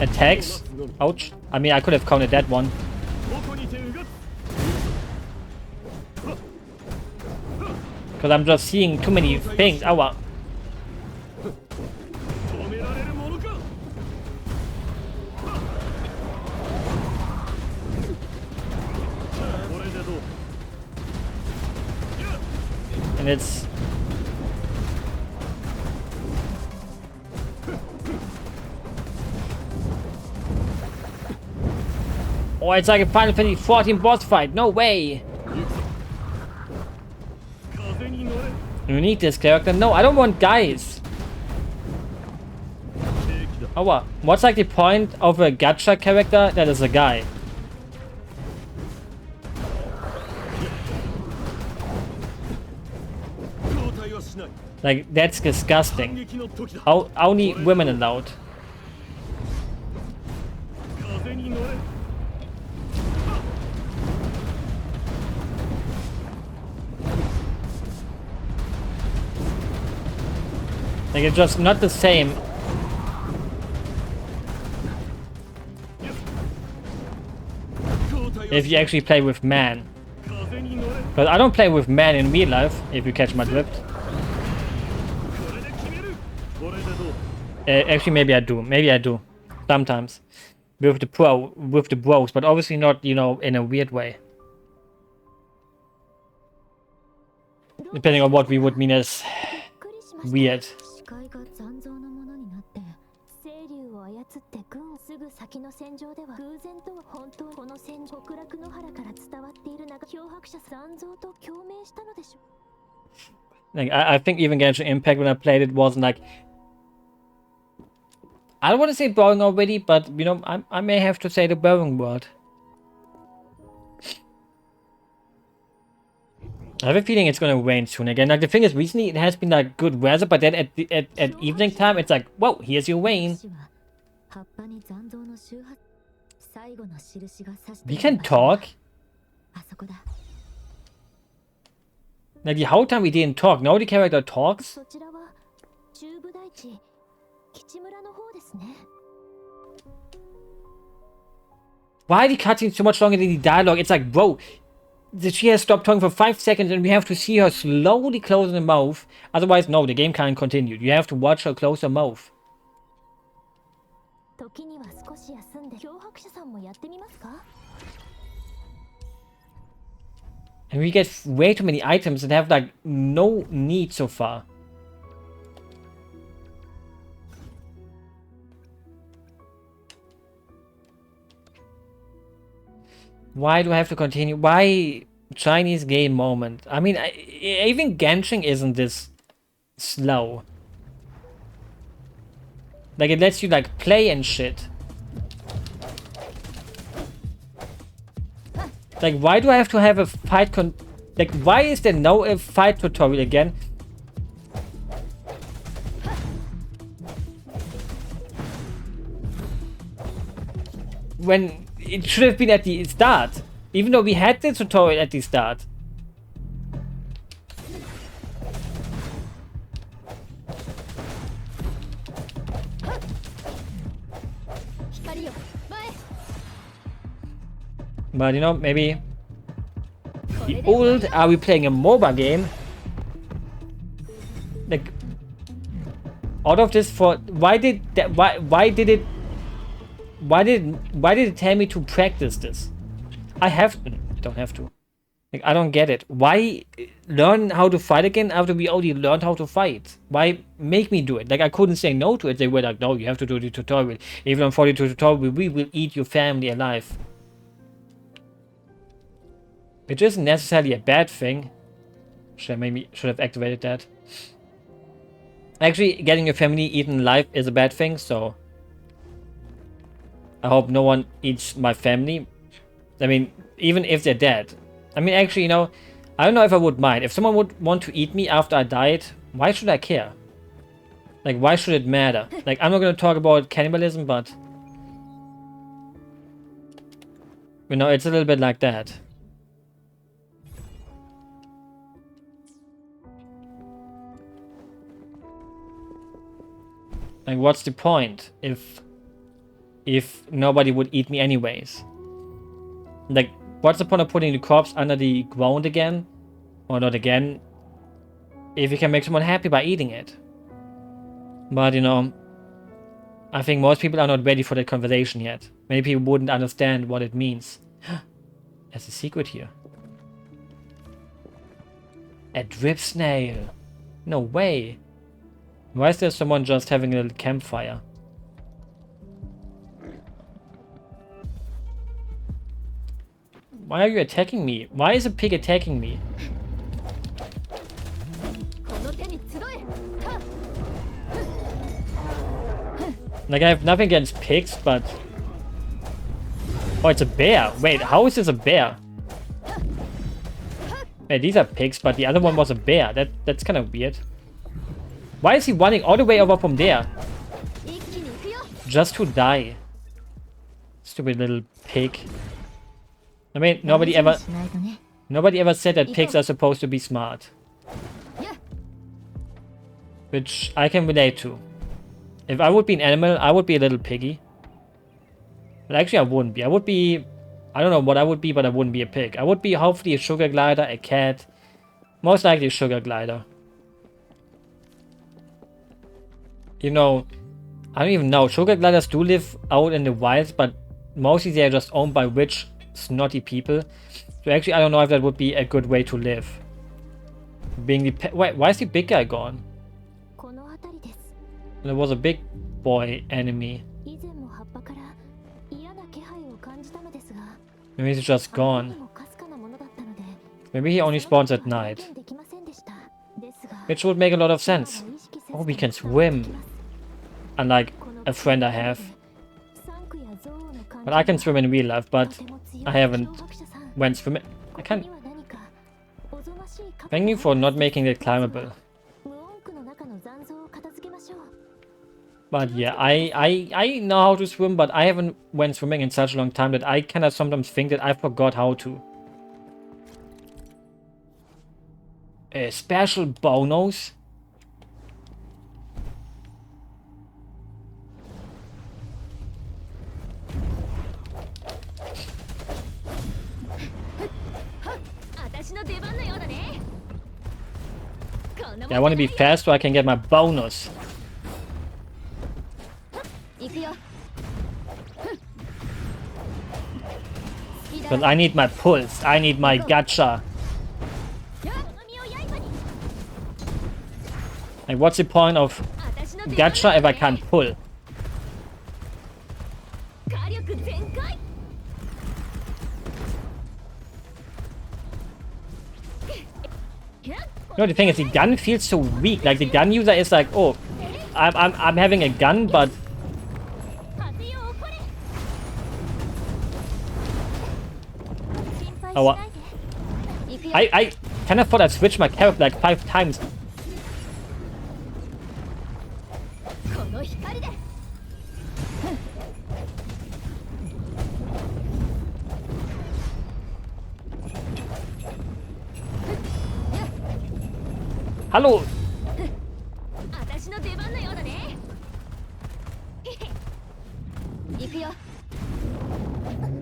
attacks. Ouch. I mean, I could have countered that one. Because I'm just seeing too many things. Ow. And it's... Oh, it's like a Final Fantasy 14 boss fight. No way. You need this character. No, I don't want guys. Oh, what? What's like the point of a gacha character that is a guy? Like, that's disgusting. Only women allowed. Like, it's just not the same. If you actually play with man. But I don't play with man in real life, if you catch my drift. Actually, maybe I do. Maybe I do. Sometimes. With the bros, but obviously not, you know, in a weird way. Depending on what we would mean as weird. Like, I think even Genshin Impact when I played it wasn't like I don't want to say boring already, but you know, I may have to say the boring word. I have a feeling it's gonna rain soon again. Like the thing is, recently it has been like good weather, but then at evening time, it's like, whoa, here's your rain. We can talk. Like the whole time we didn't talk. Now the character talks. Why are the cutscenes so much longer than the dialogue? It's like, bro, she has stopped talking for 5 seconds and we have to see her slowly closing the mouth. Otherwise, no, the game can't continue. You have to watch her close her mouth. And we get way too many items that have like no need so far. Why do I have to continue? Why Chinese game moment? I mean, even Genshin isn't this slow. Like, it lets you, like, play and shit. Like, why do I have to have a fight like, why is there no fight tutorial again? When it should have been at the start. Even though we had the tutorial at the start. But you know, maybe the old, are we playing a MOBA game? Like, out of this, for why did it tell me to practice this? I don't have to. Like, I don't get it. Why learn how to fight again after we already learned how to fight? Why make me do it? Like, I couldn't say no to it. They were like, no, you have to do the tutorial. Even on 42 tutorial, we will eat your family alive. Which isn't necessarily a bad thing. Should have activated that. Actually, getting your family eaten alive is a bad thing, so I hope no one eats my family. I mean, even if they're dead. I mean, actually, you know, I don't know if I would mind. If someone would want to eat me after I died, why should I care? Like, why should it matter? Like, I'm not going to talk about cannibalism, but you know, it's a little bit like that. Like, what's the point if nobody would eat me anyways? Like, what's the point of putting the corpse under the ground again? Or not again? If you can make someone happy by eating it. But, you know, I think most people are not ready for that conversation yet. Many people wouldn't understand what it means. There's a secret here. A drip snail. No way. Why is there someone just having a little campfire? Why are you attacking me? Why is a pig attacking me? Like, I have nothing against pigs, but... Oh, it's a bear. Wait, how is this a bear? Wait, these are pigs, but the other one was a bear. That's kind of weird. Why is he running all the way over from there? Just to die. Stupid little pig. I mean, nobody ever said that pigs are supposed to be smart. Which I can relate to. If I would be an animal, I would be a little piggy. But actually, I wouldn't be. I would be... I don't know what I would be, but I wouldn't be a pig. I would be hopefully a sugar glider, a cat. Most likely a sugar glider. You know, I don't even know. Sugar gliders do live out in the wilds, but mostly they are just owned by rich, snotty people. So actually, I don't know if that would be a good way to live. Being the pet... Wait, why is the big guy gone? There was a big boy enemy. Maybe he's just gone. Maybe he only spawns at night. Which would make a lot of sense. Oh, we can swim. And like, a friend I have. But I can swim in real life, but I haven't went swimming. I can't. Thank you for not making it climbable. But yeah, I know how to swim, but I haven't went swimming in such a long time that I kind of sometimes think that I forgot how to. A special bonus? Yeah, I want to be fast so I can get my bonus. But I need my pulse. I need my gacha. Like, what's the point of gacha if I can't pull? No, the thing is, the gun feels so weak. Like, the gun user is like, oh, I'm having a gun, but oh, I kind of thought I switched my character like 5 times. Hello.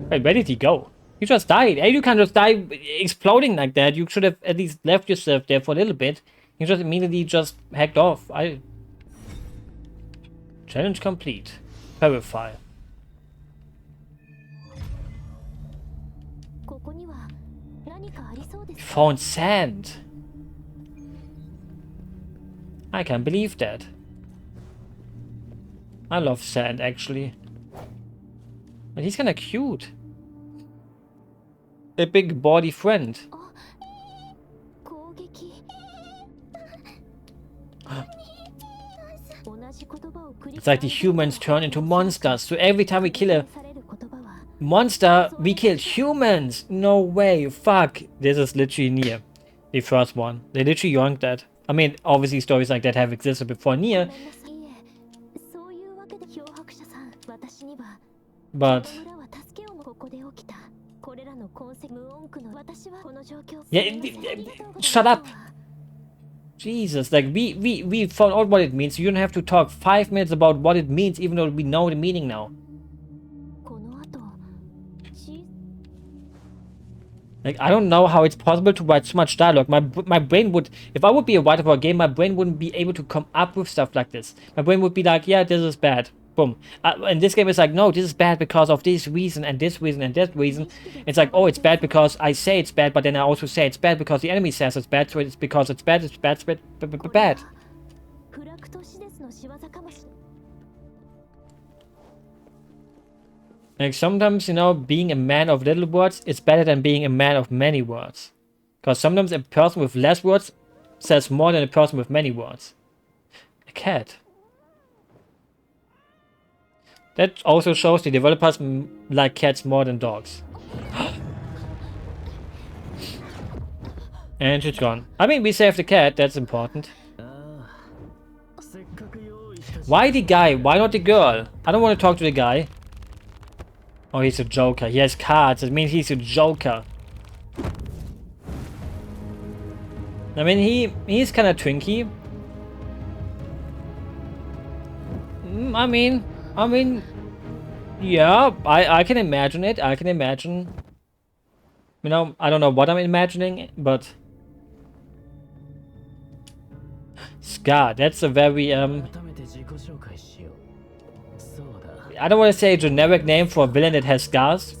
Wait, where did he go? You just died. Hey, you can't just die exploding like that. You should have at least left yourself there for a little bit. You just immediately just hacked off. Challenge complete. Verify. Found sand. I can't believe that. I love sand, actually. But he's kinda cute. A big body friend. It's like the humans turn into monsters. So every time we kill a monster, we kill humans. No way. Fuck. This is literally Nier. The first one. They literally yoinked that. I mean, obviously stories like that have existed before Nier. But yeah, shut up. Jesus, like we found out what it means. You don't have to talk 5 minutes about what it means, even though we know the meaning now. Like, I don't know how it's possible to write so much dialogue. My brain would, if I would be a writer for a game, my brain wouldn't be able to come up with stuff like this. My brain would be like, yeah, this is bad. Boom. And this game is like, no, this is bad because of this reason and this reason and that reason. It's like, oh, it's bad because I say it's bad, but then I also say it's bad because the enemy says it's bad, so it's because it's bad, it's bad, it's bad, bad. Like, sometimes, you know, being a man of little words is better than being a man of many words. Because sometimes a person with less words says more than a person with many words. A cat. That also shows the developers like cats more than dogs. And she's gone. I mean, we saved the cat, that's important. Why the guy? Why not the girl? I don't want to talk to the guy. Oh, he's a joker. He has cards. It means he's a joker. I mean, he's kind of twinky. I mean, yeah, I can imagine it. I can imagine. You know, I don't know what I'm imagining, but Scar. That's a very I don't want to say a generic name for a villain that has scars.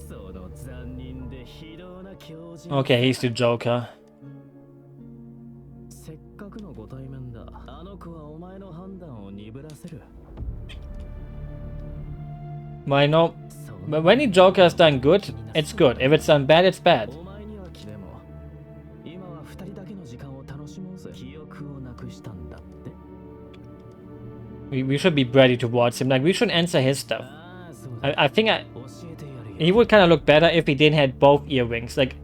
Okay, he's the Joker. Well, no, but when the Joker is done good, it's good. If it's done bad, it's bad. We should be ready towards him. Like, we should answer his stuff. I think he would kind of look better if he didn't have both earrings. Like,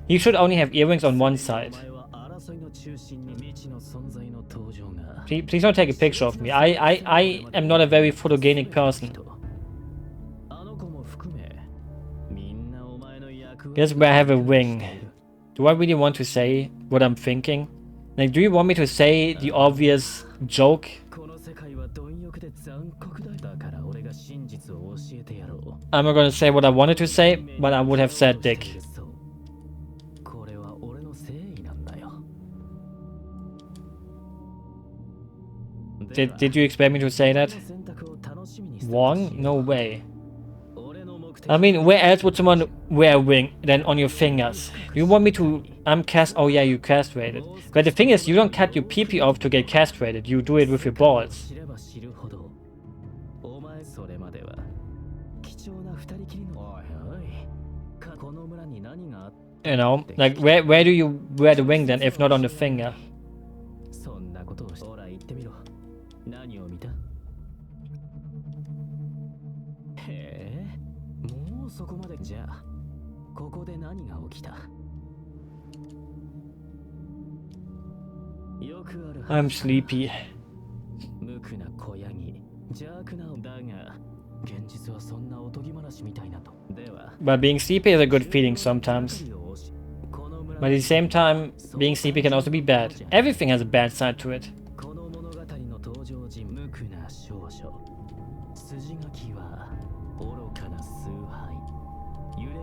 he should only have earrings on one side. Please don't take a picture of me. I am not a very photogenic person. Guess where I have a wing. Do I really want to say what I'm thinking? Like, do you want me to say the obvious joke? I'm not gonna say what I wanted to say, but I would have said dick. Did you expect me to say that? Wong? No way. I mean, where else would someone wear a ring than on your fingers? You want me to oh yeah, you castrated. But the thing is, you don't cut your pee-pee off to get castrated. You do it with your balls. You know, like, where do you wear the ring then, if not on the finger? I'm sleepy. But being sleepy is a good feeling sometimes. But at the same time, being sleepy can also be bad. Everything has a bad side to it.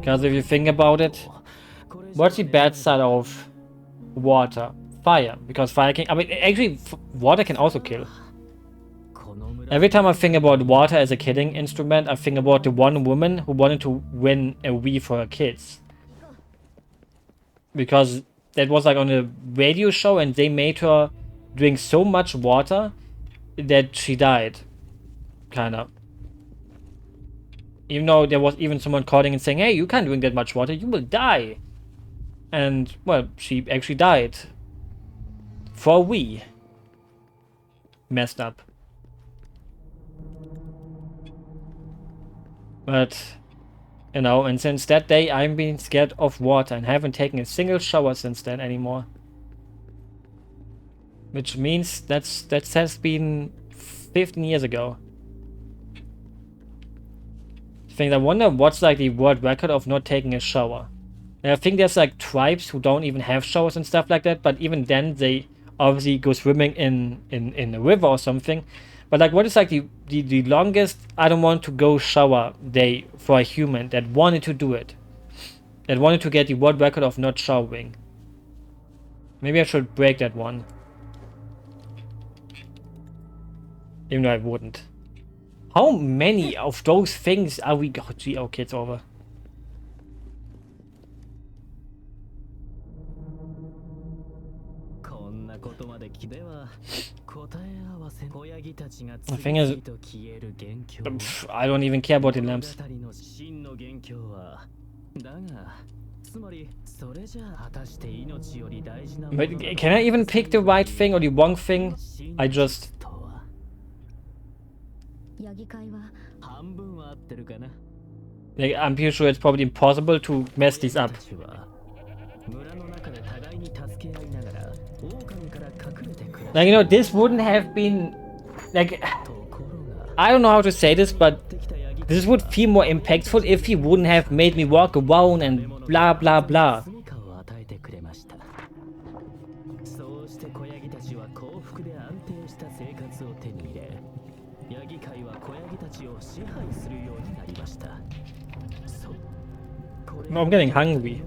Because if you think about it, what's the bad side of water? Fire. Because fire can... I mean, actually, water can also kill. Every time I think about water as a killing instrument, I think about the one woman who wanted to win a Wii for her kids. Because that was like on a radio show and they made her drink so much water that she died. Kinda. Even though there was even someone calling and saying, hey, you can't drink that much water, you will die. And, well, she actually died. For a Wii. Messed up. But, you know, and since that day I've been scared of water and haven't taken a single shower since then anymore. Which means that has been 15 years ago. I wonder what's like the world record of not taking a shower. And I think there's like tribes who don't even have showers and stuff like that, but even then they obviously go swimming in a river or something. But like, what is like the longest I don't want to go shower day for a human that wanted to do it? That wanted to get the world record of not showering. Maybe I should break that one. Even though I wouldn't. How many of those things are we... Oh, gee, okay, it's over. The thing is... I don't even care about the lamps. But can I even pick the right thing or the wrong thing? I just... Like, I'm pretty sure it's probably impossible to mess these up. Like, you know, this wouldn't have been... Like, I don't know how to say this, but this would feel more impactful if he wouldn't have made me walk around and blah blah blah. No, I'm getting hungry.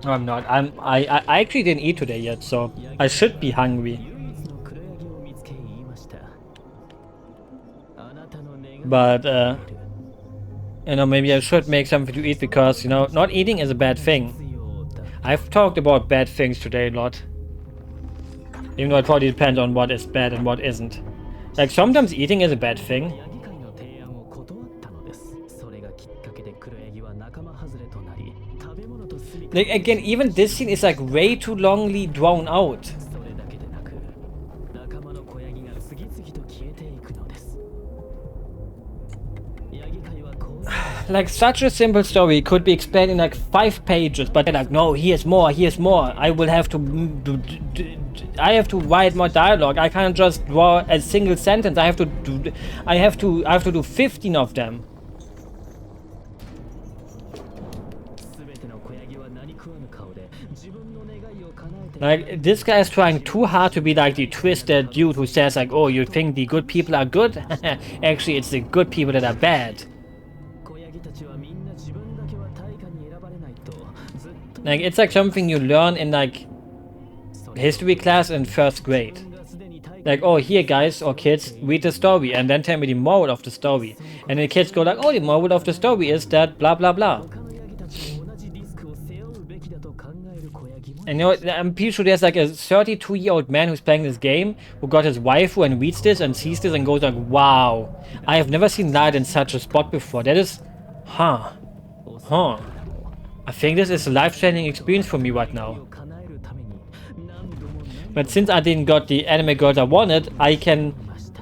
No, I'm not. I actually didn't eat today yet, so I should be hungry. But you know, maybe I should make something to eat because, you know, not eating is a bad thing. I've talked about bad things today a lot. Even though it probably depends on what is bad and what isn't. Like, sometimes eating is a bad thing. Like, again, even this scene is like way too longly drawn out. like such a simple story could be explained in like 5 pages, but they're like, no, here's more, here's more. I will have to, I have to write more dialogue. I can't just draw a single sentence. I have to do, I have to do 15 of them. Like, this guy is trying too hard to be like the twisted dude who says like, oh, you think the good people are good? Actually, it's the good people that are bad. Like, it's like something you learn in like history class in 1st grade. Like, oh, here guys or kids, read the story and then tell me the moral of the story. And the kids go like, oh, the moral of the story is that blah blah blah. And you know, I'm pretty sure there's like a 32-year-old man who's playing this game who got his waifu and reads this and sees this and goes like, wow, I have never seen light in such a spot before. That is, huh. I think this is a life-changing experience for me right now. But since I didn't got the anime girls I wanted, I can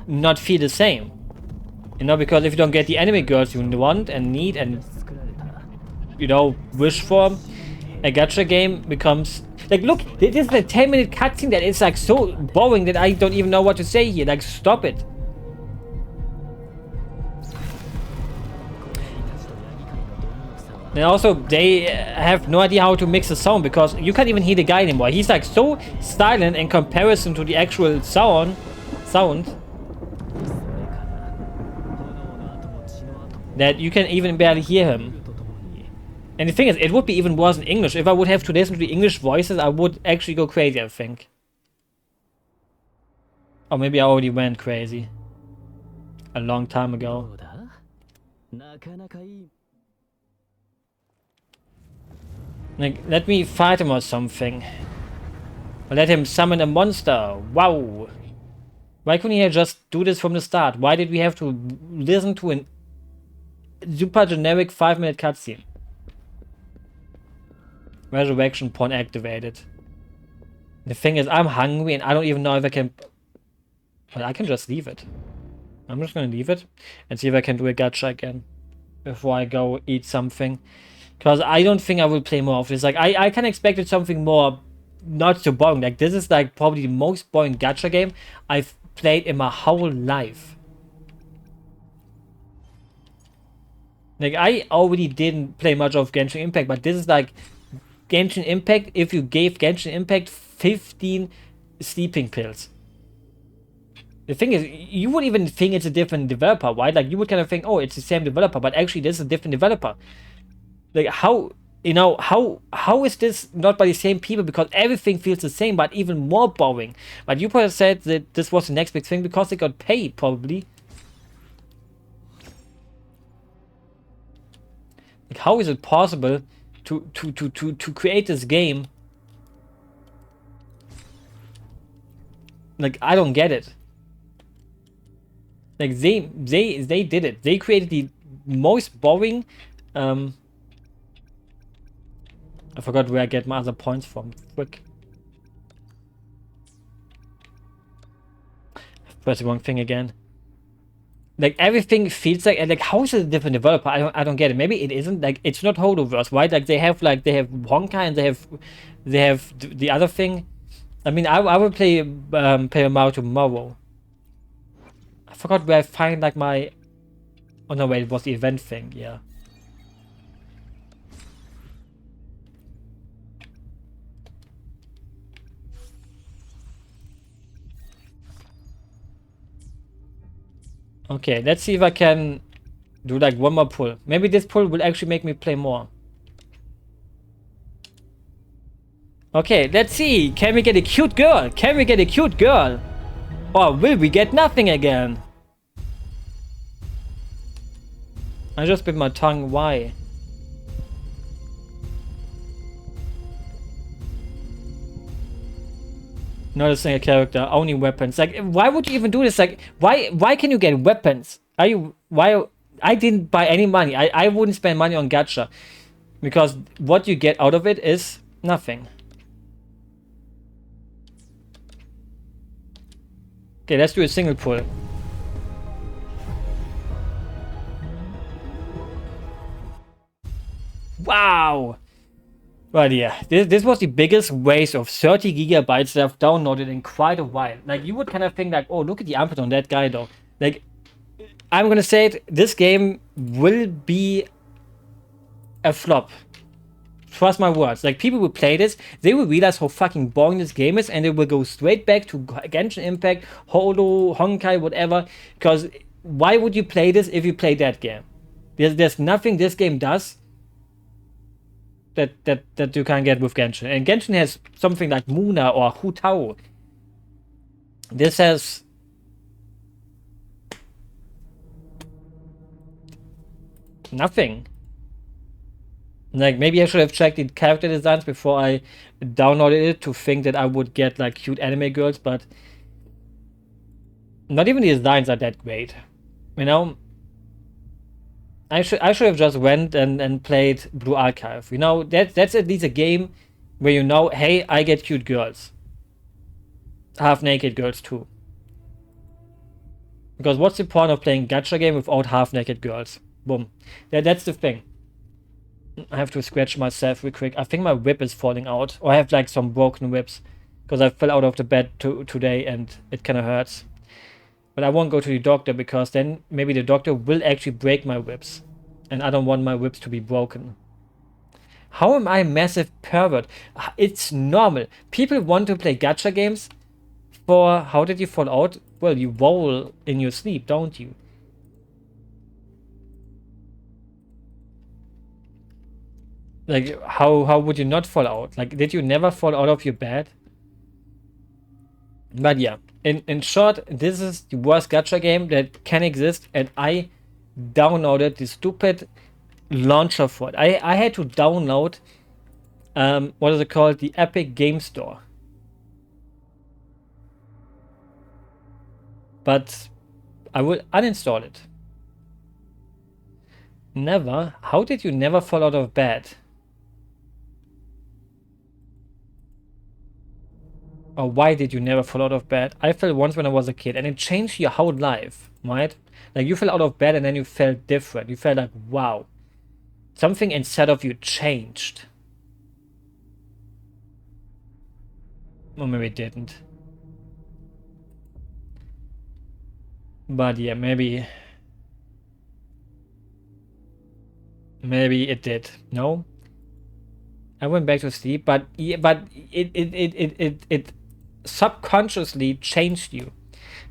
not feel the same. You know, because if you don't get the anime girls you want and need and, you know, wish for, a gacha game becomes... Like, look, this is a 10-minute cutscene that is like so boring that I don't even know what to say here. Like, stop it. And also, they have no idea how to mix the sound because you can't even hear the guy anymore. He's like so silent in comparison to the actual sound that you can even barely hear him. And the thing is, it would be even worse in English. If I would have to listen to the English voices, I would actually go crazy, I think. Or maybe I already went crazy. A long time ago. Like, let me fight him or something. Or let him summon a monster. Wow. Why couldn't he just do this from the start? Why did we have to listen to a super generic 5-minute cutscene? Resurrection pawn activated. The thing is, I'm hungry and I don't even know if I can... Well, I can just leave it. I'm just gonna leave it and see if I can do a gacha again before I go eat something. Because I don't think I will play more of this. Like, I can expect something more not so boring. Like, this is like probably the most boring gacha game I've played in my whole life. Like, I already didn't play much of Genshin Impact, but this is like Genshin Impact if you gave Genshin Impact 15 sleeping pills. The thing is, you would even think it's a different developer, right? Like, you would kind of think, oh, it's the same developer, but actually this is a different developer. Like, how, you know, how is this not by the same people? Because everything feels the same, but even more boring. But you probably said that this was the next big thing because they got paid, probably. Like, how is it possible to create this game? Like, I don't get it. Like, they did it. They created the most boring, I forgot where I get my other points from. Quick. Press the wrong thing again. Like, everything feels like how is it a different developer? I don't get it. Maybe it isn't. Like, it's not Holoverse, right? Like, they have Honka and they have the other thing. I mean, I will play Mario tomorrow. I forgot where I find like my... Oh no, wait, it was the event thing. Yeah. Okay, let's see if I can do like one more pull. Maybe this pull will actually make me play more. Okay, let's see. Can we get a cute girl? Can we get a cute girl? Or will we get nothing again? I just bit my tongue. Why? Not a single character, only weapons. Like, why would you even do this? Like, why can you get weapons? Are you... Why... I didn't buy any money. I wouldn't spend money on gacha. Because what you get out of it is nothing. Okay, let's do a single pull. Wow. But yeah, this was the biggest waste of 30 gigabytes that I've downloaded in quite a while. Like, you would kind of think like, oh, look at the output on that guy though. Like, I'm gonna say it, this game will be a flop. Trust my words. Like, people will play this, they will realize how fucking boring this game is, and they will go straight back to Genshin Impact, Holo, Honkai, whatever. Because why would you play this if you play that game? There's nothing this game does that you can't get with Genshin. And Genshin has something like Muna or Hu Tao. This has nothing. Like, maybe I should have checked the character designs before I downloaded it to think that I would get like cute anime girls, but not even the designs are that great. You know, I should have just went and played Blue Archive. You know, that's at least a game where you know, hey, I get cute girls. Half naked girls too. Because what's the point of playing gacha game without half naked girls? Boom. That's the thing. I have to scratch myself real quick. I think my whip is falling out. Or I have like some broken whips. Because I fell out of the bed today and it kind of hurts. But I won't go to the doctor because then maybe the doctor will actually break my whips. And I don't want my whips to be broken. How am I a massive pervert? It's normal. People want to play gacha games for... How did you fall out? Well, you roll in your sleep, don't you? Like, how would you not fall out? Like, did you never fall out of your bed? But yeah, in short, this is the worst gacha game that can exist, and I downloaded the stupid launcher for it. I had to download, what is it called? The Epic Game Store. But I will uninstall it. Never? How did you never fall out of bed? Or why did you never fall out of bed? I fell once when I was a kid, and it changed your whole life, right? Like, you fell out of bed and then you felt different. You felt like, wow, something inside of you changed. Or maybe it didn't. But yeah, maybe it did. No? I went back to sleep, but yeah, but it subconsciously changed you.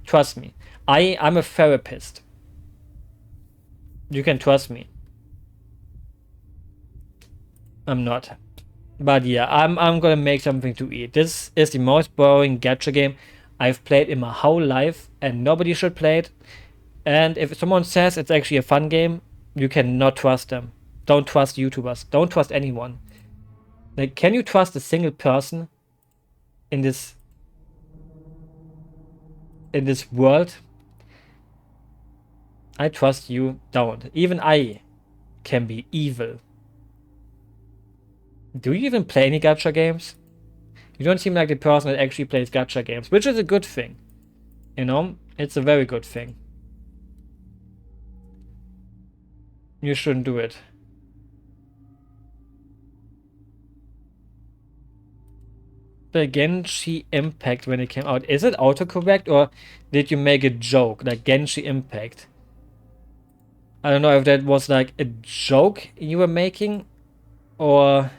Trust me. I'm a therapist. You can trust me. I'm not. But yeah, I'm gonna make something to eat. This is the most boring gacha game I've played in my whole life, and nobody should play it. And if someone says it's actually a fun game, you cannot trust them. Don't trust YouTubers. Don't trust anyone. Like, can you trust a single person in this world? I trust you. Don't. Even I can be evil. Do you even play any gacha games? You don't seem like the person that actually plays gacha games, which is a good thing. You know, it's a very good thing. You shouldn't do it. The Genshi Impact when it came out. Is it autocorrect or did you make a joke? Like Genshi Impact. I don't know if that was like a joke you were making or...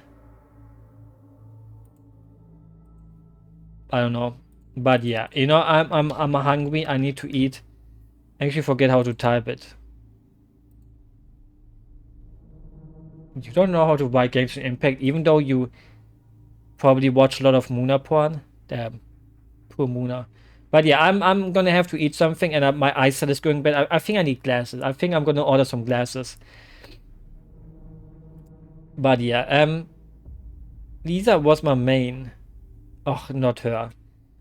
I don't know. But yeah, you know, I'm hungry. I need to eat. I actually forget how to type it. You don't know how to write Genshin Impact, even though you probably watch a lot of Muna porn. Damn, poor Muna. But yeah, I'm gonna have to eat something, and my eyesight is going bad. I think I need glasses. I think I'm gonna order some glasses. But yeah, Lisa was my main. Oh, not her.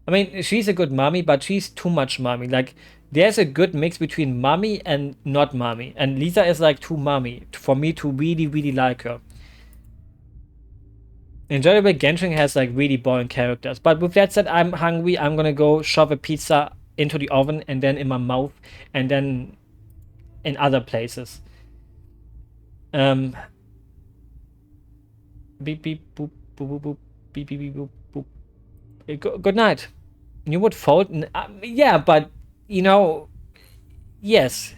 I mean, she's a good mommy, but she's too much mommy. Like, there's a good mix between mommy and not mommy. And Lisa is like too mommy for me to really, really like her. Enjoyable Genshin has like really boring characters. But with that said, I'm hungry. I'm gonna go shove a pizza into the oven and then in my mouth and then in other places. Beep beep boop boop boop boop beep beep beep boop boop. Good night. You would fold? Yeah, but you know, yes.